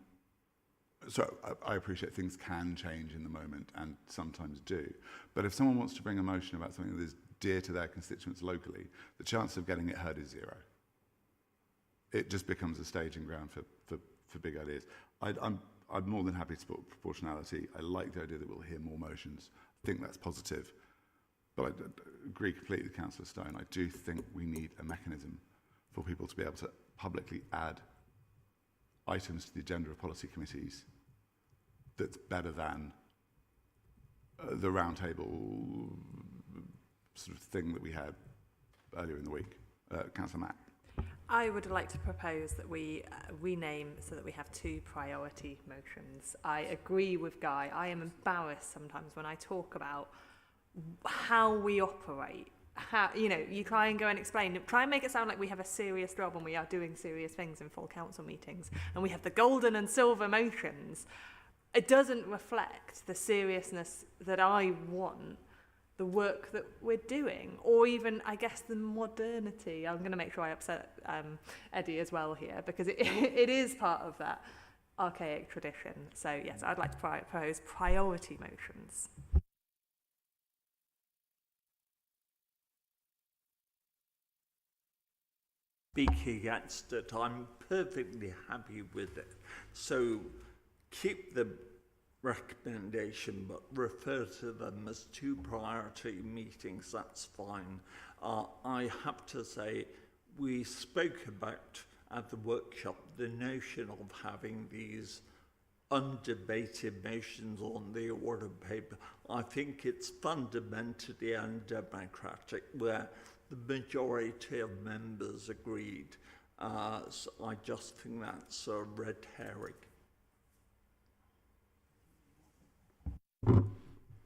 S1: so I appreciate things can change in the moment and sometimes do. But if someone wants to bring a motion about something that is dear to their constituents locally, the chance of getting it heard is zero. It just becomes a staging ground for big ideas. I'm more than happy to support proportionality. I like the idea that we'll hear more motions. I think that's positive. But I agree completely with Councillor Stone. I do think we need a mechanism for people to be able to publicly add items to the agenda of policy committees that's better than the roundtable sort of thing that we had earlier in the week. Councillor Mack.
S7: I would like to propose that we rename so that we have two priority motions. I agree with Guy. I am embarrassed sometimes when I talk about how we operate. How, you know, you try and go and explain, try and make it sound like we have a serious job and we are doing serious things in full council meetings, and we have the golden and silver motions. It doesn't reflect the seriousness that I want the work that we're doing, or even, I guess, the modernity. I'm going to make sure I upset Eddie as well here, because it is part of that archaic tradition. So yes, I'd like to propose priority motions.
S4: Speaking against it, I'm perfectly happy with it. So keep the recommendation, but refer to them as two priority meetings, that's fine. I have to say, we spoke about at the workshop the notion of having these undebated motions on the order paper. I think it's fundamentally undemocratic where the majority of members agreed. So I just think that's a red herring.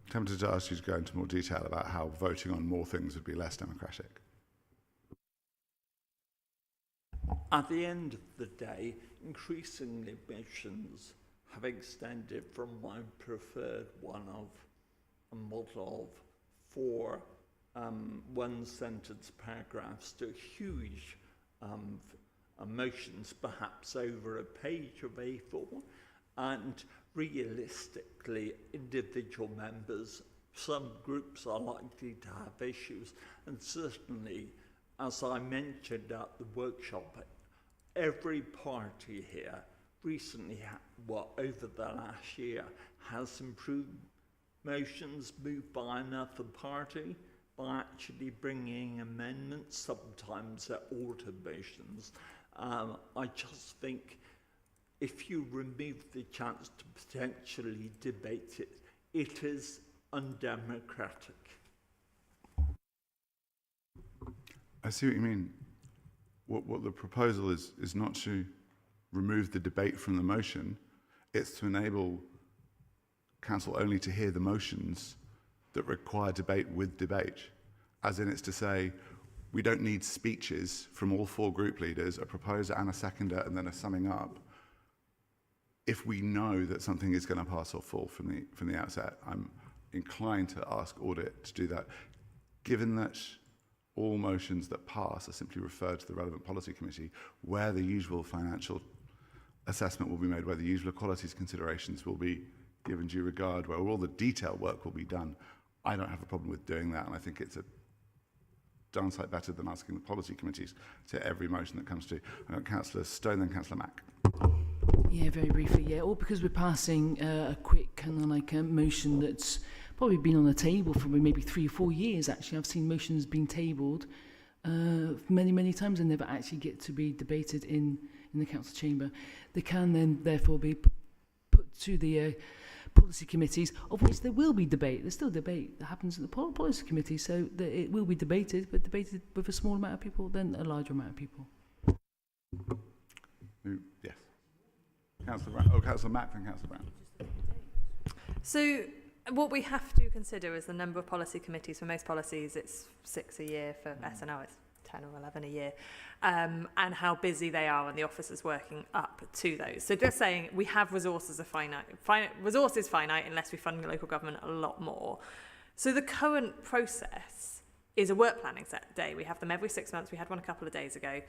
S1: Tempted to ask you to go into more detail about how voting on more things would be less democratic.
S4: At the end of the day, increasingly motions have extended from my preferred one of a model of 4 one-sentence paragraphs to huge motions, perhaps over a page of A4, and realistically, individual members, some groups are likely to have issues, and certainly, as I mentioned at the workshop, every party here recently, over the last year, has improved motions moved by another party by actually bringing amendments, sometimes they're altered motions. I just think if you remove the chance to potentially debate it, it is undemocratic.
S1: I see what you mean. What the proposal is not to remove the debate from the motion, It's to enable council only to hear the motions that require debate with debate. As in, it's to say, we don't need speeches from all 4 group leaders, a proposer and a seconder, and then a summing up. If we know that something is going to pass or fall from the outset, I'm inclined to ask audit to do that. Given that all motions that pass are simply referred to the relevant policy committee, where the usual financial assessment will be made, where the usual equalities considerations will be given due regard, where all the detailed work will be done, I don't have a problem with doing that, and I think it's a darn sight better than asking the policy committees to every motion that comes to. Councillor Stone, then Councillor Mack.
S6: Yeah, very briefly, yeah. All because we're passing a quick kind of like a motion that's probably been on the table for maybe 3 or 4 years, actually. I've seen motions being tabled many, many times and never actually get to be debated in the council chamber. They can then therefore be put to the policy committees, of which there will be debate. There's still debate that happens at the policy committee, so that it will be debated, but debated with a small amount of people than a larger amount of people.
S1: Yes. Councillor Brown. Oh, Councillor Mack, then Councillor Brown.
S7: So what we have to consider is the number of policy committees. For most policies, it's 6 a year. For SNL, it's 10 or 11 a year. And how busy they are and the officers working up to those. So just saying we have resources are finite. Resources finite unless we fund the local government a lot more. So the current process is a work planning day. We have them every 6 months. We had one a couple of days ago,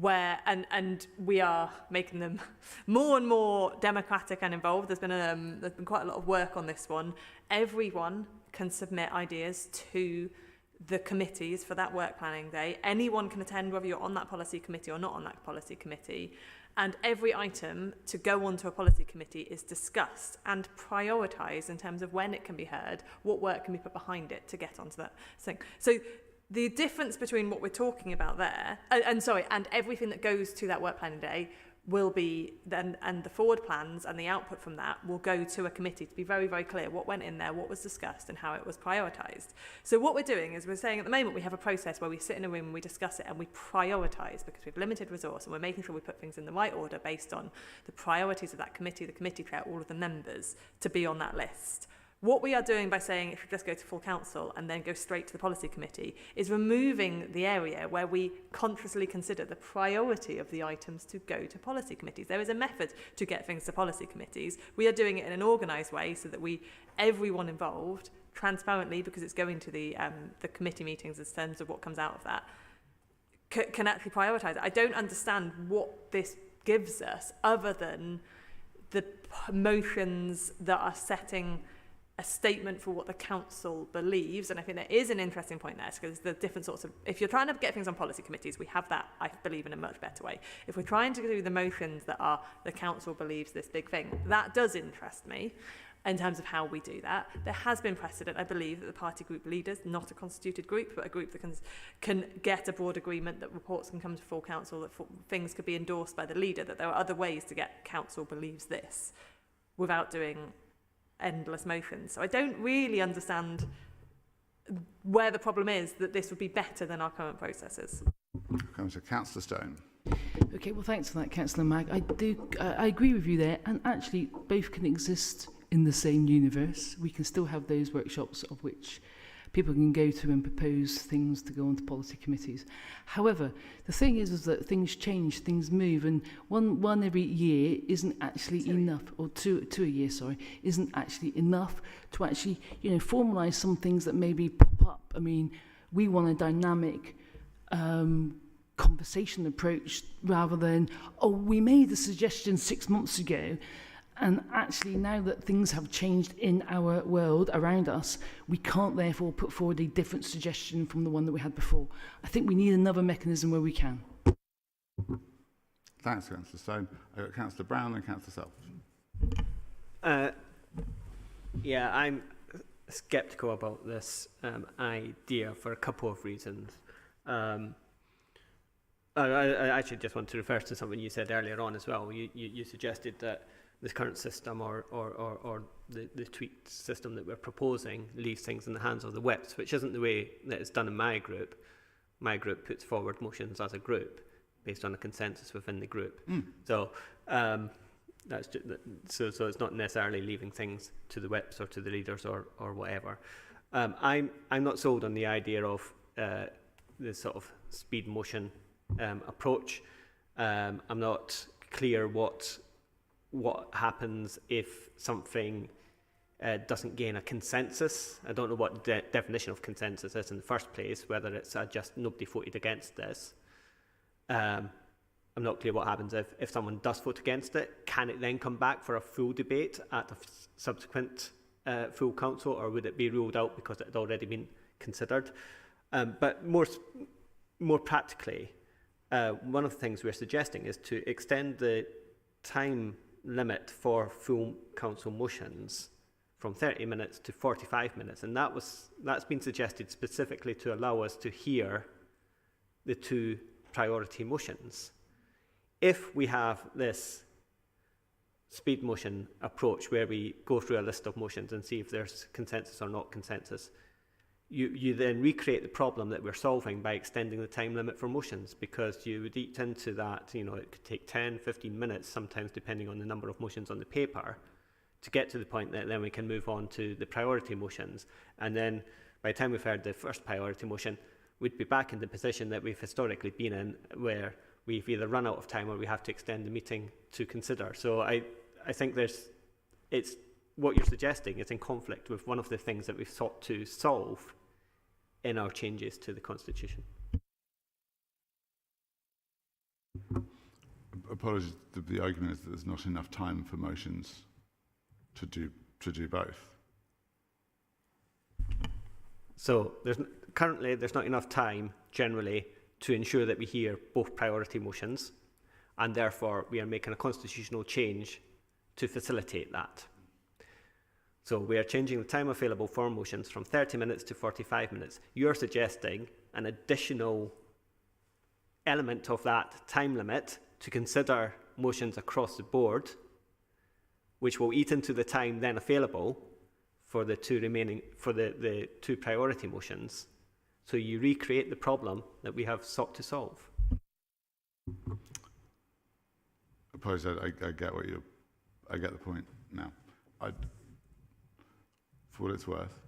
S7: where and we are making them more and more democratic and involved. There's been quite a lot of work on this one. Everyone can submit ideas to the committees for that work planning day. Anyone can attend, whether you're on that policy committee or not on that policy committee. And every item to go onto a policy committee is discussed and prioritised in terms of when it can be heard, what work can be put behind it to get onto that thing. So the difference between what we're talking about there, and everything that goes to that work planning day will be then, and the forward plans and the output from that will go to a committee to be very, very clear what went in there, what was discussed and how it was prioritised. So what we're doing is we're saying at the moment we have a process where we sit in a room and we discuss it and we prioritise because we have limited resource and we're making sure we put things in the right order based on the priorities of that committee, the committee chair, all of the members to be on that list. What we are doing by saying it should just go to full council and then go straight to the policy committee is removing the area where we consciously consider the priority of the items to go to policy committees. There is a method to get things to policy committees. We are doing it in an organised way so that everyone involved, transparently, because it's going to the committee meetings in terms of what comes out of that, can actually prioritise it. I don't understand what this gives us other than the motions that are setting a statement for what the council believes. And I think there is an interesting point there, because the different sorts of, if you're trying to get things on policy committees, we have that, I believe, in a much better way. If we're trying to do the motions that are the council believes this big thing, that does interest me in terms of how we do that. There has been precedent, I believe, that the party group leaders, not a constituted group, but a group that can get a broad agreement, that reports can come to full council, that things could be endorsed by the leader, that there are other ways to get council believes this without doing endless motions. So I don't really understand where the problem is that this would be better than our current processes.
S1: Comes to Councillor Stone.
S6: Okay, well, thanks for that, Councillor Mag. I agree with you there, and actually both can exist in the same universe. We can still have those workshops of which people can go to and propose things to go onto policy committees. However, the thing is that things change, things move, and one every year isn't actually enough, or two a year, sorry, isn't actually enough to actually, formalise some things that maybe pop up. I mean, we want a dynamic conversation approach rather than, we made a suggestion 6 months ago, and actually now that things have changed in our world around us, we can't therefore put forward a different suggestion from the one that we had before. I think we need another mechanism where we can.
S1: Thanks, Councillor Stone. I've got Councillor Brown and Councillor Self.
S5: Yeah, I'm sceptical about this idea for a couple of reasons. I actually just want to refer to something you said earlier on as well. You suggested that this current system or the tweaked system that we're proposing leaves things in the hands of the whips, which isn't the way that it's done in my group. My group puts forward motions as a group based on a consensus within the group. So That's just, so it's not necessarily leaving things to the whips or to the leaders or whatever. I'm not sold on the idea of the sort of speed motion approach. I'm not clear what happens if something doesn't gain a consensus. I don't know what the definition of consensus is in the first place, whether it's just nobody voted against this. I'm not clear what happens if someone does vote against it. Can it then come back for a full debate at a subsequent full council, or would it be ruled out because it had already been considered? But more practically, one of the things we're suggesting is to extend the time limit for full council motions from 30 minutes to 45 minutes, and that's been suggested specifically to allow us to hear the 2 priority motions. If we have this speed motion approach where we go through a list of motions and see if there's consensus or not consensus, you then recreate the problem that we're solving by extending the time limit for motions, because you would eat into that, it could take 10, 15 minutes, sometimes depending on the number of motions on the paper, to get to the point that then we can move on to the priority motions. And then by the time we've heard the first priority motion, we'd be back in the position that we've historically been in, where we've either run out of time or we have to extend the meeting to consider. So I think it's what you're suggesting is in conflict with one of the things that we've sought to solve in our changes to the Constitution.
S1: Apologies, the argument is that there's not enough time for motions to do both.
S5: So currently there's not enough time generally to ensure that we hear both priority motions, and therefore we are making a constitutional change to facilitate that. So we are changing the time available for motions from 30 minutes to 45 minutes. You're suggesting an additional element of that time limit to consider motions across the board, which will eat into the time then available for the 2 remaining, for the 2 priority motions. So you recreate the problem that we have sought to solve.
S1: Apologies, I get I get the point now. For what it's worth,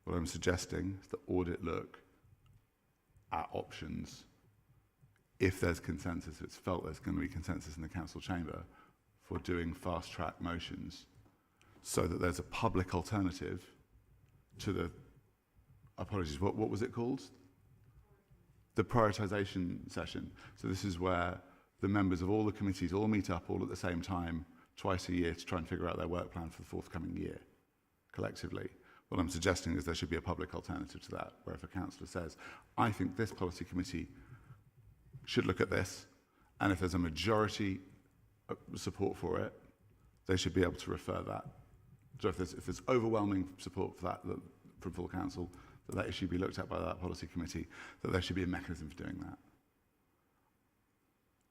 S1: what I'm suggesting is that audit look at options. If there's consensus, if it's felt there's going to be consensus in the council chamber for doing fast track motions, so that there's a public alternative to the, apologies, what was it called? The prioritisation session. So this is where the members of all the committees all meet up all at the same time, twice a year, to try and figure out their work plan for the forthcoming year, collectively. What I'm suggesting is there should be a public alternative to that, where if a councillor says, I think this policy committee should look at this, and if there's a majority support for it, they should be able to refer that. So if there's overwhelming support for that from full council, that issue be looked at by that policy committee, that there should be a mechanism for doing that.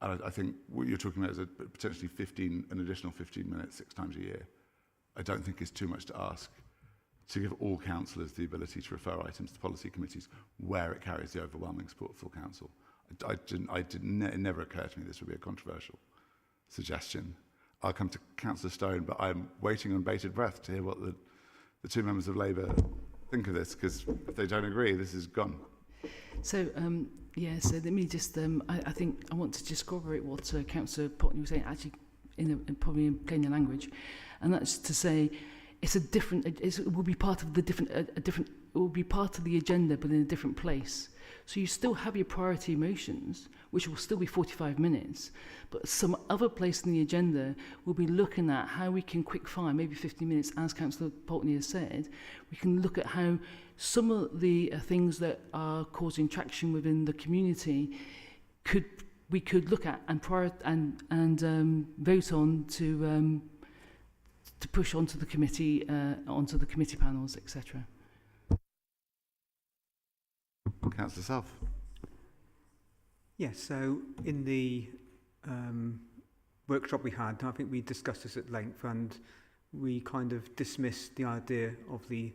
S1: And I think what you're talking about is potentially an additional 15 minutes 6 times a year. I don't think is too much to ask to give all councillors the ability to refer items to policy committees where it carries the overwhelming support of full council. It never occurred to me this would be a controversial suggestion. I'll come to Councillor Stone, but I'm waiting on bated breath to hear what the 2 members of Labour think of this, because if they don't agree, this is gone.
S6: So, so let me just, I think I want to just corroborate what Councillor Potney was saying, actually, probably in plainer language, and that's to say, it's a different, it will be part of the it will be part of the agenda, but in a different place. So you still have your priority motions, which will still be 45 minutes, but some other place in the agenda will be looking at how we can quick fire, maybe 50 minutes, as Councillor Poultney has said. We can look at how some of the things that are causing traction within the community we could look at and vote on to push onto the committee panels, etc.
S1: Councillor Self.
S9: Yes, so in the workshop we had, I think we discussed this at length, and we kind of dismissed the idea of the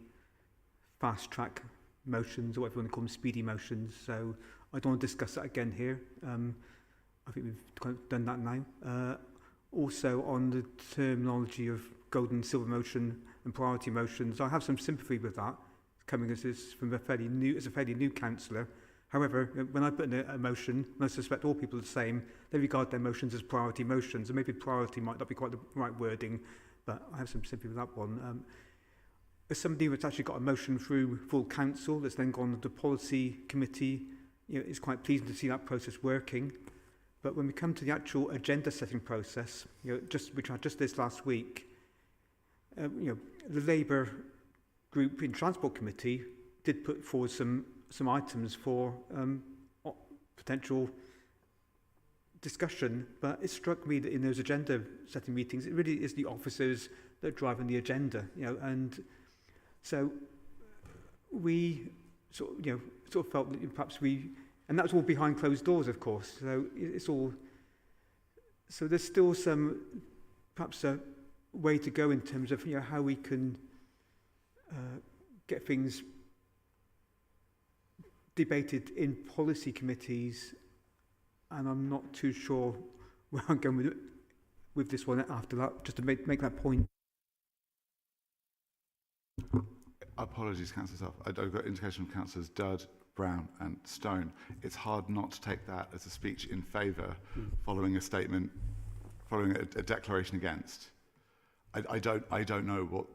S9: fast track motions, or whatever you want to call them, speedy motions. So I don't want to discuss that again here. I think we've kind of done that now. also on the terminology of golden silver motion and priority motions. I have some sympathy with that, coming as from a fairly new councillor. However, when I put in a motion, and I suspect all people are the same, they regard their motions as priority motions, and maybe priority might not be quite the right wording, but I have some sympathy with that one. As somebody that's actually got a motion through full council that's then gone to the policy committee, it's quite pleasing to see that process working. But when we come to the actual agenda setting process, which I just this last week, the Labour group in Transport Committee did put forward some items for potential discussion, but it struck me that in those agenda setting meetings, it really is the officers that are driving the agenda, and so we sort of felt that perhaps and that's all behind closed doors, of course. So it's all. So there's still perhaps a way to go in terms of how we can get things debated in policy committees, and I'm not too sure where I'm going with this one after that, just to make that point.
S1: Apologies, Councillor Self. I've got indication from Councillors Dudd, Brown and Stone. It's hard not to take that as a speech in favour following a statement, following a declaration against. I don't know what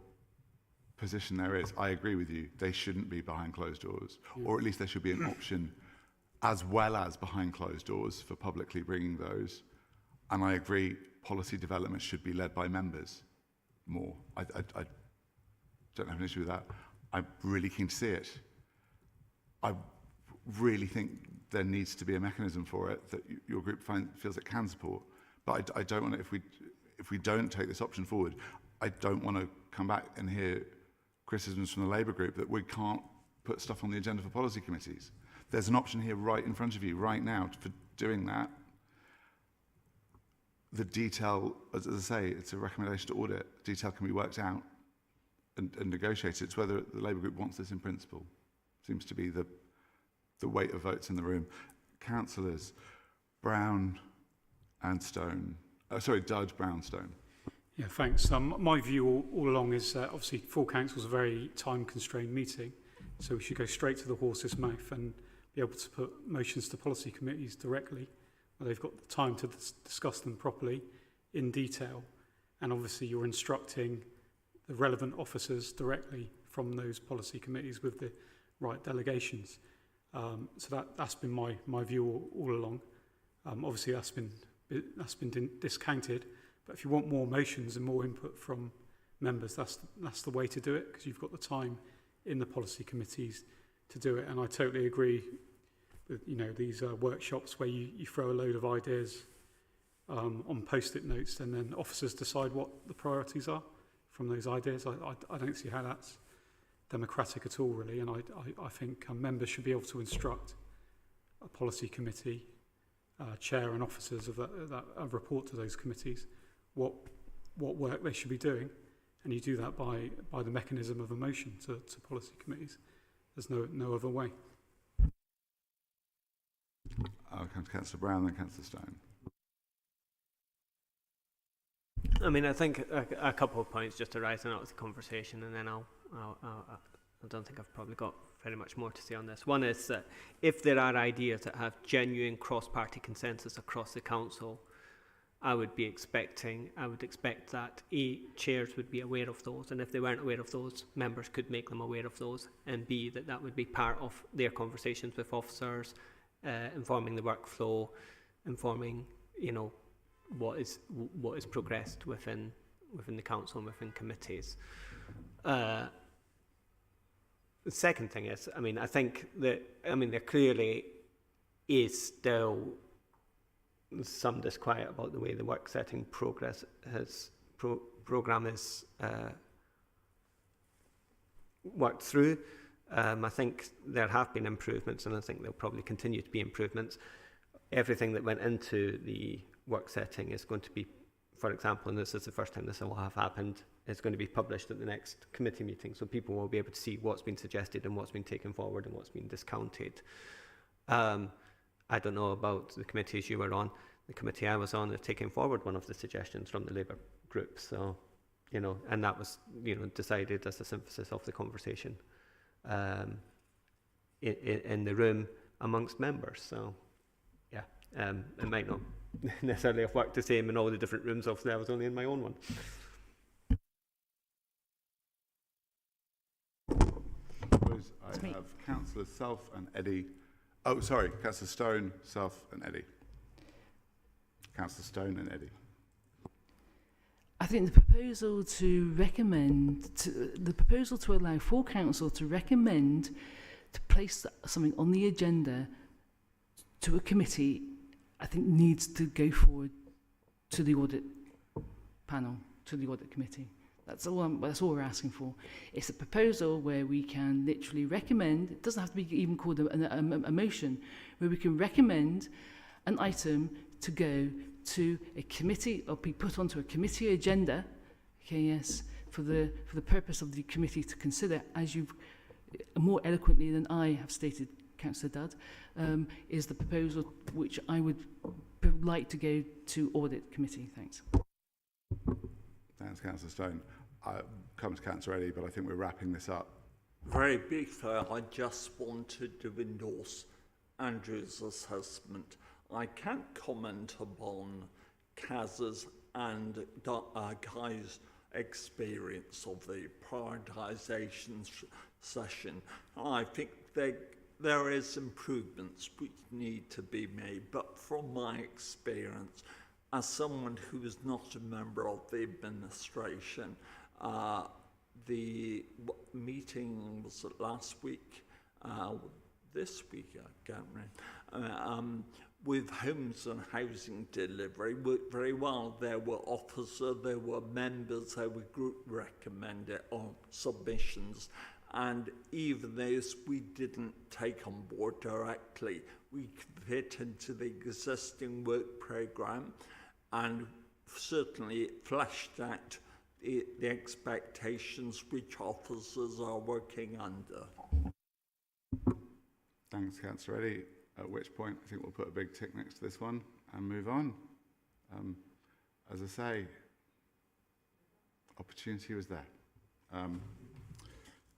S1: position there is. I agree with you. They shouldn't be behind closed doors, or at least there should be an option as well as behind closed doors for publicly bringing those. And I agree, policy development should be led by members more. I don't have an issue with that. I'm really keen to see it. I really think there needs to be a mechanism for it that your group feels it can support. But I don't want to, if we don't take this option forward, I don't want to come back and hear criticisms from the Labour group that we can't put stuff on the agenda for policy committees. There's an option here right in front of you right now for doing that. The detail, as I say, it's a recommendation to audit. Detail can be worked out and negotiated. It's whether the Labour group wants this in principle. Seems to be the weight of votes in the room. Councillors Brown and Stone. Dudd, Brown, Stone.
S8: Yeah, thanks. My view all along is obviously full council is a very time-constrained meeting, so we should go straight to the horse's mouth and be able to put motions to policy committees directly, where they've got the time to discuss them properly in detail, and obviously you're instructing the relevant officers directly from those policy committees with the right delegations. So that's been my view all along. Obviously that's been discounted, but if you want more motions and more input from members, that's the way to do it, because you've got the time in the policy committees to do it. And I totally agree with these workshops where you throw a load of ideas on post-it notes, and then officers decide what the priorities are from those ideas. I don't see how that's democratic at all, really, and I think members should be able to instruct a policy committee chair and officers of that report to those committees what work they should be doing, and you do that by the mechanism of a motion to policy committees. There's no other way.
S1: I'll come to Councillor Brown, then Councillor Stone.
S5: I mean, I think a couple of points just arising out of the conversation, and then I don't think I've probably got very much more to say on this. One is that if there are ideas that have genuine cross-party consensus across the council, I would expect that A, chairs would be aware of those, and if they weren't aware of those, members could make them aware of those, and B, that would be part of their conversations with officers, informing the workflow, informing, what is progressed within the council and within committees. The second thing is, I think that there clearly is still some disquiet about the way the work setting programme is worked through. I think there have been improvements, and I think there'll probably continue to be improvements. Everything that went into the work setting is going to be, for example, and this is the first time this will have happened, is going to be published at the next committee meeting, so people will be able to see what's been suggested and what's been taken forward and what's been discounted. I don't know about the committees you were on. the committee I was on, taking forward one of the suggestions from the Labour group. So, you know, and that was, you know, decided as a synthesis of the conversation in the room amongst members. So, yeah, it might not necessarily have worked the same in all the different rooms. Obviously, I was only in my own one.
S1: I have Councillor Self and Eddie. Oh, sorry, Councillor Stone, Self and Eddie. Councillor Stone and Eddie.
S6: I think the proposal to recommend, the proposal to allow full council to recommend to place something on the agenda to a committee, I think needs to go forward to the audit panel, to the audit committee. That's all we're asking for. It's a proposal where we can literally recommend, it doesn't have to be even called a motion, where we can recommend an item to go to a committee or be put onto a committee agenda, okay, yes, for the purpose of the committee to consider, as you've more eloquently than I have stated, Councillor Dudd, is the proposal which I would like to go to audit committee. Thanks.
S1: Thanks, Councillor Stone. Come to Councillor Eddie, but I think we're wrapping this up.
S4: Very briefly, I just wanted to endorse Andrew's assessment. I can't comment upon Kaz's and Guy's experience of the prioritisation session. I think there is improvements which need to be made, but from my experience, as someone who is not a member of the administration, the meeting was last week, this week, I can't remember, with Homes and Housing Delivery worked very well. There were officers, there were members, there were group recommended on submissions, and even those we didn't take on board directly, we could fit into the existing work programme and certainly fleshed out the expectations which officers are working under.
S1: Thanks, Councillor Eddie. At which point, I think we'll put a big tick next to this one and move on. As I say, opportunity was there.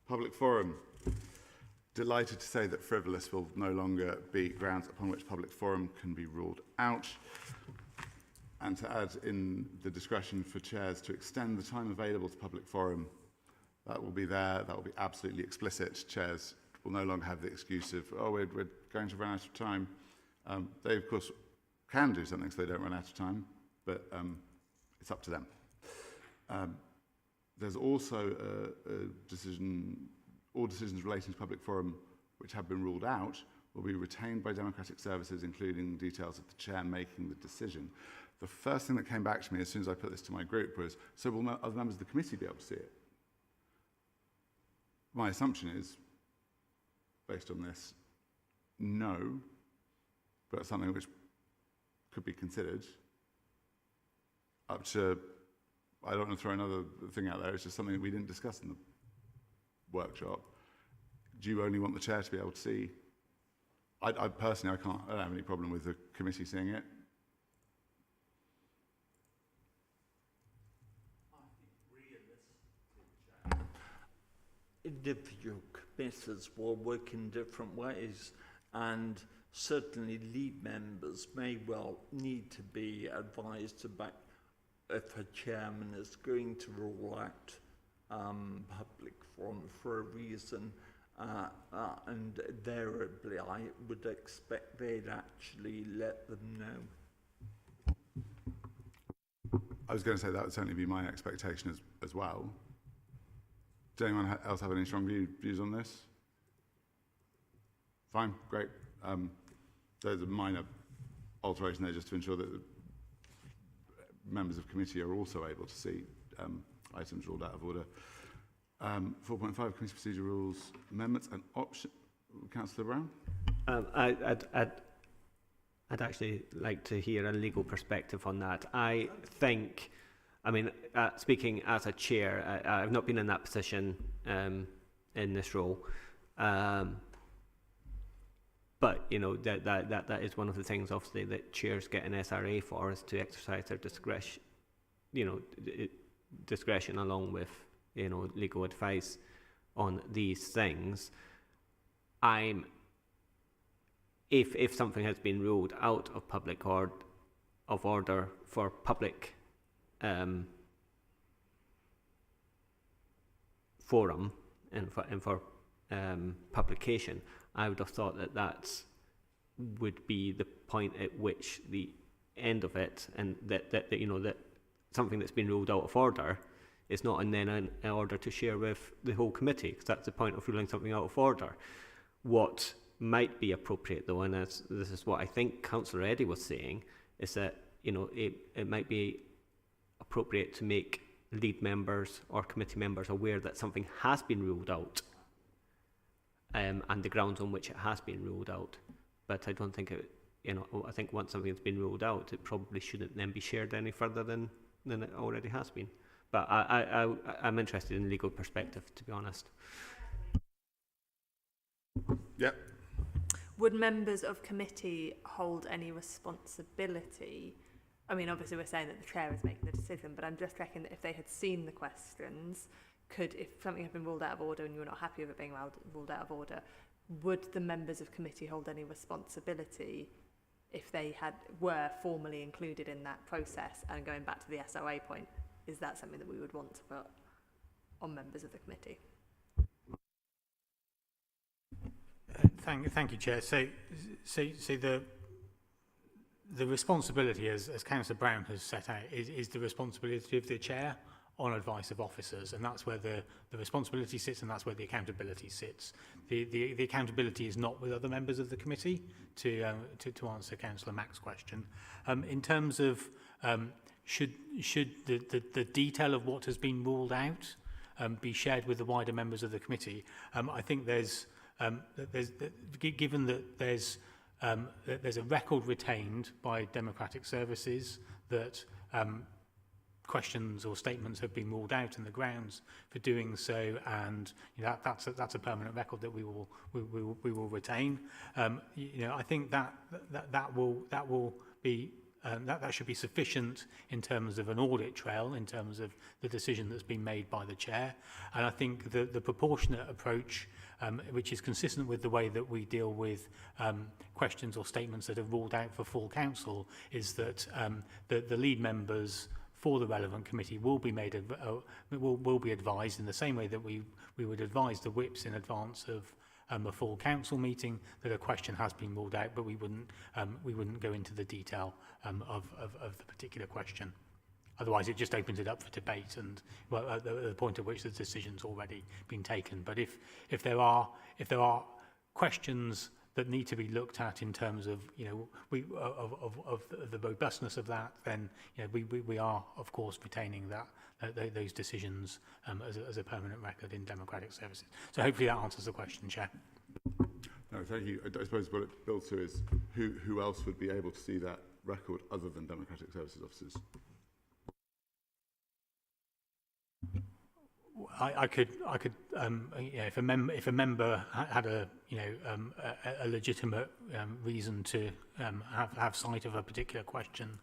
S1: Public forum. Delighted to say that frivolous will no longer be grounds upon which public forum can be ruled out. And to add in the discretion for chairs to extend the time available to public forum, that will be there, that will be absolutely explicit. Chairs will no longer have the excuse of, oh, we're going to run out of time. They, of course, can do something so they don't run out of time, but it's up to them. There's also a decision, all decisions relating to public forum which have been ruled out will be retained by democratic services, including details of the chair making the decision. The first thing that came back to me as soon as I put this to my group was, so will other members of the committee be able to see it? My assumption is, based on this, no, but something which could be considered. Up to, I don't want to throw another thing out there, it's just something that we didn't discuss in the workshop. Do you only want the chair to be able to see? I personally, I don't have any problem with the committee seeing it.
S4: Individual committees will work in different ways, and certainly lead members may well need to be advised about if a chairman is going to rule out public forum for a reason, and invariably I would expect they'd actually let them know.
S1: I was going to say that would certainly be my expectation as well. Does anyone else have any strong views on this? Fine, great. There's a minor alteration there just to ensure that members of committee are also able to see items ruled out of order. 4.5, committee procedure rules, amendments and option. Councillor Brown?
S5: I'd actually like to hear a legal perspective on that. I think, I mean, speaking as a chair, I've not been in that position in this role. but you know that is one of the things, obviously, that chairs get an SRA for, is to exercise their discretion, you know, discretion along with, you know, legal advice on these things. If something has been ruled out of public order for public forum and for publication, I would have thought that would be the point at which the end of it, and that you know, that something that's been ruled out of order is not then an order to share with the whole committee, because that's the point of ruling something out of order. What might be appropriate, though, and this is what I think Councillor Eddy was saying, is that, you know, it might be appropriate to make lead members or committee members aware that something has been ruled out, and the grounds on which it has been ruled out. But I don't think it, you know, I think once something's been ruled out, it probably shouldn't then be shared any further than it already has been. But I'm interested in legal perspective, to be honest.
S1: Yep.
S7: Would members of committee hold any responsibility? I mean, obviously we're saying that the chair is making the decision, but I'm just checking that if they had seen the questions, if something had been ruled out of order and you were not happy with it being ruled out of order, would the members of committee hold any responsibility if they were formally included in that process? And going back to the SOA point, is that something that we would want to put on members of the committee?
S2: Thank you, Chair. So the responsibility, as Councillor Brown has set out, is the responsibility of the Chair on advice of officers, and that's where the responsibility sits, and that's where the accountability sits. The accountability is not with other members of the committee, to answer Councillor Mack's question. In terms of should the detail of what has been ruled out be shared with the wider members of the committee, I think given that there's a record retained by Democratic Services that questions or statements have been ruled out and the grounds for doing so, and you know, that's a permanent record that we will retain. You know, I think that will be that should be sufficient in terms of an audit trail, in terms of the decision that's been made by the chair. And I think the proportionate approach, which is consistent with the way that we deal with questions or statements that are ruled out for full council, is that the lead members for the relevant committee will be will be advised in the same way that we would advise the whips in advance of a full council meeting that a question has been ruled out, but we wouldn't go into the detail of the particular question. Otherwise, it just opens it up for debate, and well, at the point at which the decision's already been taken. But if there are questions that need to be looked at in terms of, you know, of the robustness of that, then, you know, we are of course retaining those decisions as a permanent record in Democratic Services. So hopefully that answers the question, Chair.
S1: No, thank you. I suppose what it builds to is who else would be able to see that record other than Democratic Services officers?
S2: I could, you know, if a member had a legitimate reason to have sight of a particular question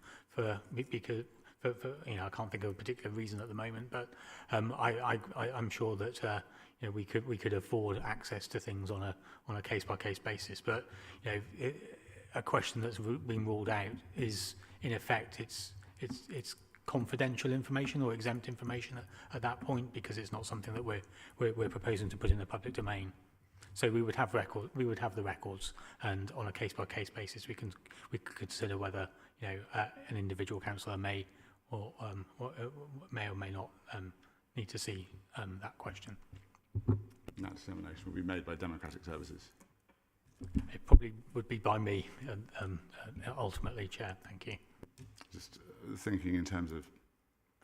S2: because you know, I can't think of a particular reason at the moment, but I'm sure that you know, we could afford access to things on a case by case basis. But you know, a question that's been ruled out is in effect it's confidential information or exempt information at that point, because it's not something that we're proposing to put in the public domain. So we would have the records, and on a case by case basis we could consider whether, you know, an individual councillor may or may not need to see that question.
S1: And that determination will be made by Democratic Services.
S2: It probably would be by me ultimately, Chair. Thank you.
S1: Just thinking in terms of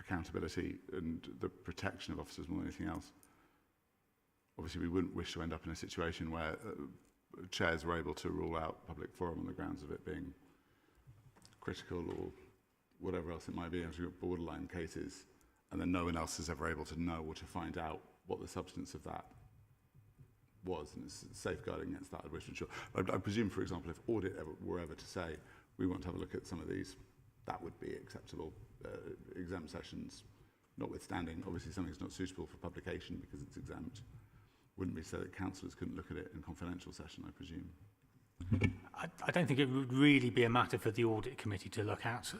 S1: accountability and the protection of officers more than anything else. Obviously, we wouldn't wish to end up in a situation where chairs were able to rule out public forum on the grounds of it being critical or whatever else it might be, as we've got borderline cases, and then no one else is ever able to know or to find out what the substance of that was, and it's safeguarding against that, which I'm sure. I presume, for example, if audit were ever to say, we want to have a look at some of these, that would be acceptable. Exempt sessions, notwithstanding, obviously something's not suitable for publication because it's exempt. Wouldn't be so that councillors couldn't look at it in confidential session, I presume.
S2: I don't think it would really be a matter for the audit committee to look at.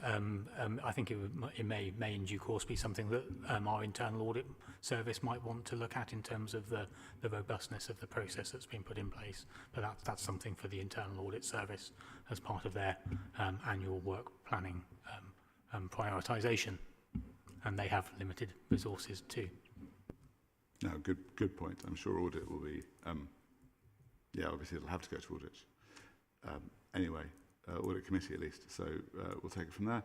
S2: I think it may in due course be something that our internal audit service might want to look at in terms of the robustness of the process that's been put in place. But that's something for the internal audit service as part of their annual work planning prioritisation. And they have limited resources too.
S1: No, good point. I'm sure audit will be, yeah, obviously it'll have to go to audit. Anyway, audit committee at least, so we'll take it from there.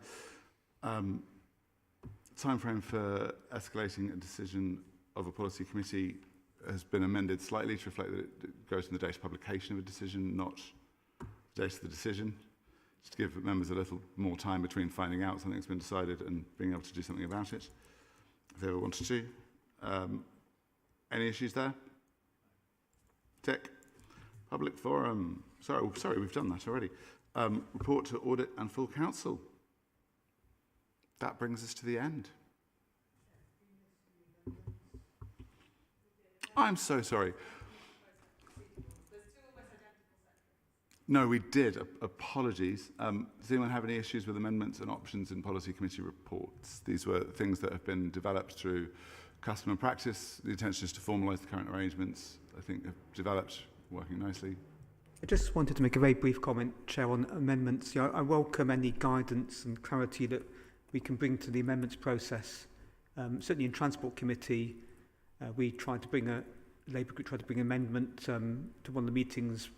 S1: Time frame for escalating a decision of a policy committee has been amended slightly to reflect that it goes from the date of publication of a decision, not the date of the decision, just to give members a little more time between finding out something's been decided and being able to do something about it, if they ever wanted to. Any issues there? Tick. Public forum. Sorry, we've done that already. Report to audit and full council. That brings us to the end. I'm so sorry. No, we did. Apologies. Does anyone have any issues with amendments and options in policy committee reports? These were things that have been developed through custom and practice. The intention is to formalise the current arrangements. I think have developed, working nicely.
S9: I just wanted to make a very brief comment, Chair, on amendments. Yeah, I welcome any guidance and clarity that we can bring to the amendments process. Certainly in Transport Committee, we tried to bring Labour Group tried to bring an amendment to one of the meetings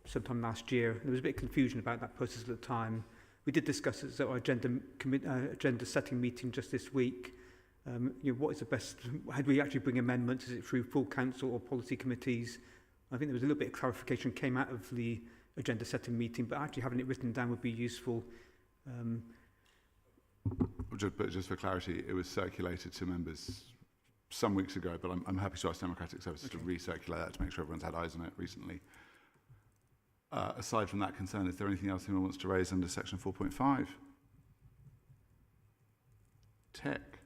S9: sometime last year. There was a bit of confusion about that process at the time. We did discuss it at our agenda setting meeting just this week. What is the best? How do we actually bring amendments? Is it through full council or policy committees? I think there was a little bit of clarification came out of the agenda setting meeting, but actually having it written down would be useful.
S1: But just for clarity, it was circulated to members some weeks ago, but I'm happy to ask Democratic Services to recirculate that to make sure everyone's had eyes on it recently. Aside from that concern, is there anything else anyone wants to raise under section 4.5? Tick.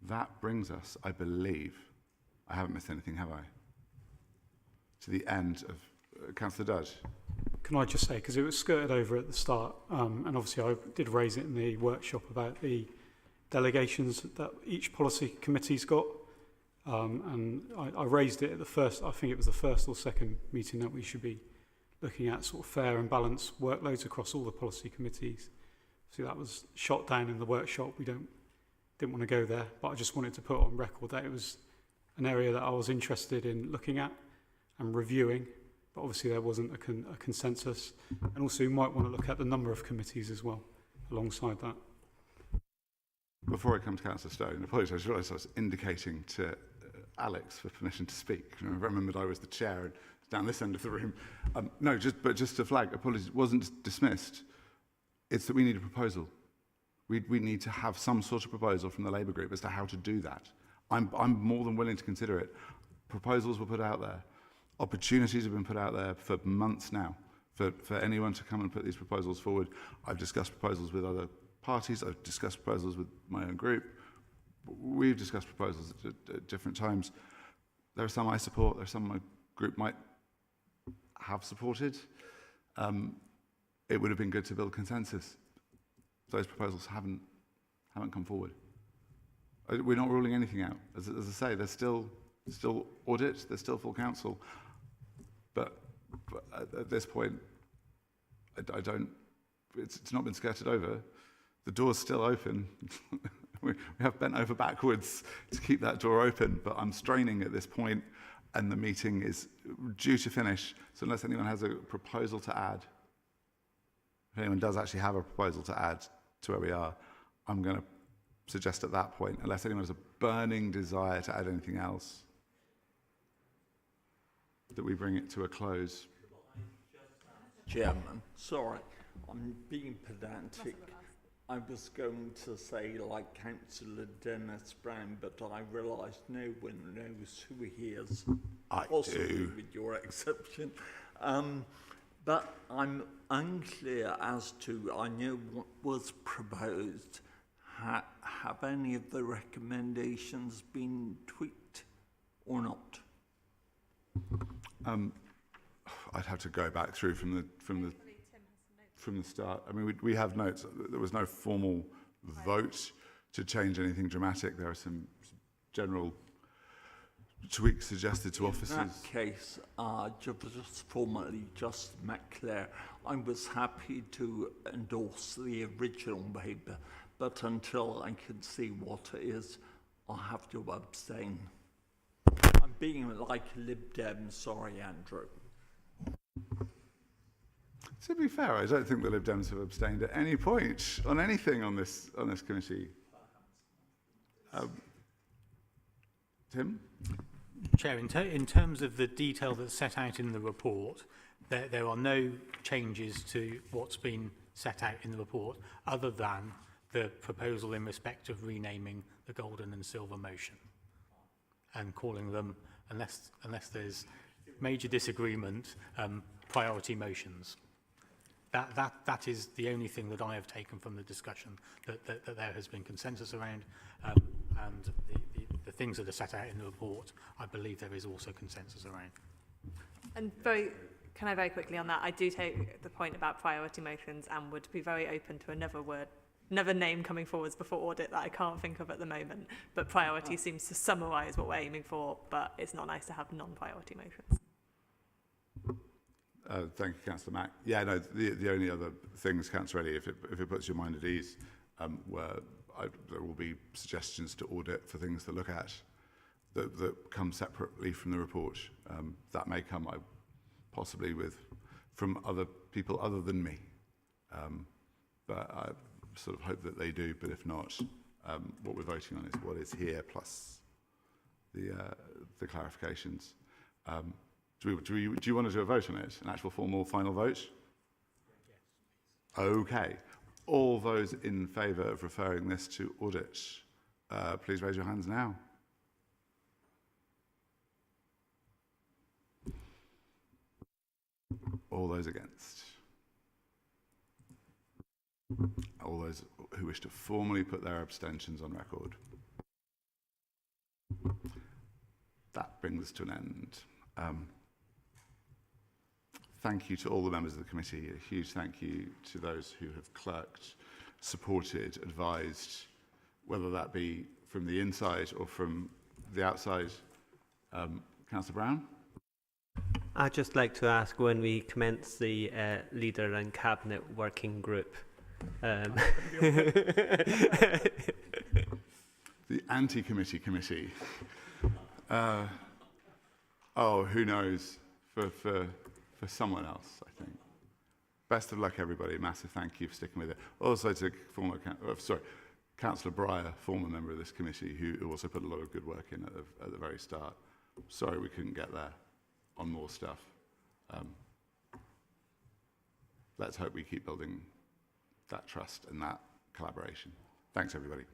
S1: That brings us, I believe, I haven't missed anything, have I? To the end of Councillor Dudge.
S8: Can I just say, because it was skirted over at the start, and obviously I did raise it in the workshop about the delegations that each policy committee's got, and I raised it at the first, I think it was the first or second meeting, that we should be looking at sort of fair and balanced workloads across all the policy committees. So that was shot down in the workshop. We didn't want to go there, but I just wanted to put on record that it was an area that I was interested in looking at and reviewing, but obviously there wasn't a consensus. And also you might want to look at the number of committees as well alongside that.
S1: Before I come to Councillor Stone, apologies, I realised I was indicating to Alex for permission to speak. I remembered I was the chair and down this end of the room. No, just to flag, apologies, it wasn't dismissed. It's that we need a proposal. We need to have some sort of proposal from the Labour group as to how to do that. I'm more than willing to consider it. Proposals were put out there. Opportunities have been put out there for months now for anyone to come and put these proposals forward. I've discussed proposals with other parties. I've discussed proposals with my own group. We've discussed proposals at different times. There are some I support. There are some my group might have supported. It would have been good to build consensus. Those proposals haven't come forward. We're not ruling anything out. As I say, there's still audit, there's still full council. But at this point, I don't. It's not been skirted over. The door's still open. we have bent over backwards to keep that door open, but I'm straining at this point, and the meeting is due to finish. So unless anyone has a proposal to add, if anyone does actually have a proposal to add to where we are, I'm going to suggest at that point, unless anyone has a burning desire to add anything else, that we bring it to a close.
S4: Chairman, sorry, I'm being pedantic. I was going to say like Councillor Dennis Brown, but I realised no one knows who he is.
S1: I
S4: Possibly
S1: do.
S4: with your exception. But I'm unclear as to, I know what was proposed. Have any of the recommendations been tweaked or not?
S1: I'd have to go back through from the start. I mean, we have notes. There was no formal vote to change anything dramatic. There are some general tweaks suggested to officers.
S4: In that case, just formally, just to make clear, I was happy to endorse the original paper, but until I can see what it is, I'll have to abstain. I'm being like a Lib Dem, sorry, Andrew.
S1: To be fair, I don't think the Lib Dems have abstained at any point on anything on this committee. Tim?
S2: Chair, in terms of the detail that's set out in the report, there are no changes to what's been set out in the report other than the proposal in respect of renaming the golden and silver motion and calling them, unless there's major disagreement, priority motions. That is the only thing that I have taken from the discussion that there has been consensus around, and the things that are set out in the report, I believe there is also consensus around.
S7: And can I very quickly on that, I do take the point about priority motions and would be very open to another name coming forwards before audit that I can't think of at the moment. But priority seems to summarise what we're aiming for, but it's not nice to have non-priority motions.
S1: Thank you, Councillor Mack. Yeah, no, the only other things, Councillor Reddy, if it puts your mind at ease, there will be suggestions to audit for things to look at that come separately from the report. That may come possibly from other people other than me. But I sort of hope that they do, but if not, what we're voting on is what is here plus the clarifications. Do you want to do a vote on it? An actual formal final vote? Yes, please. Okay. All those in favour of referring this to audit, please raise your hands now. All those against? All those who wish to formally put their abstentions on record? That brings us to an end. Thank you to all the members of the committee. A huge thank you to those who have clerked, supported, advised, whether that be from the inside or from the outside. Councillor Brown?
S5: I'd just like to ask when we commence the leader and cabinet working group.
S1: The anti-committee committee. Who knows? For someone else, I think. Best of luck, everybody. Massive thank you for sticking with it. Also to Councillor Breyer, former member of this committee, who also put a lot of good work in at the very start. Sorry we couldn't get there on more stuff. Let's hope we keep building that trust and that collaboration. Thanks, everybody.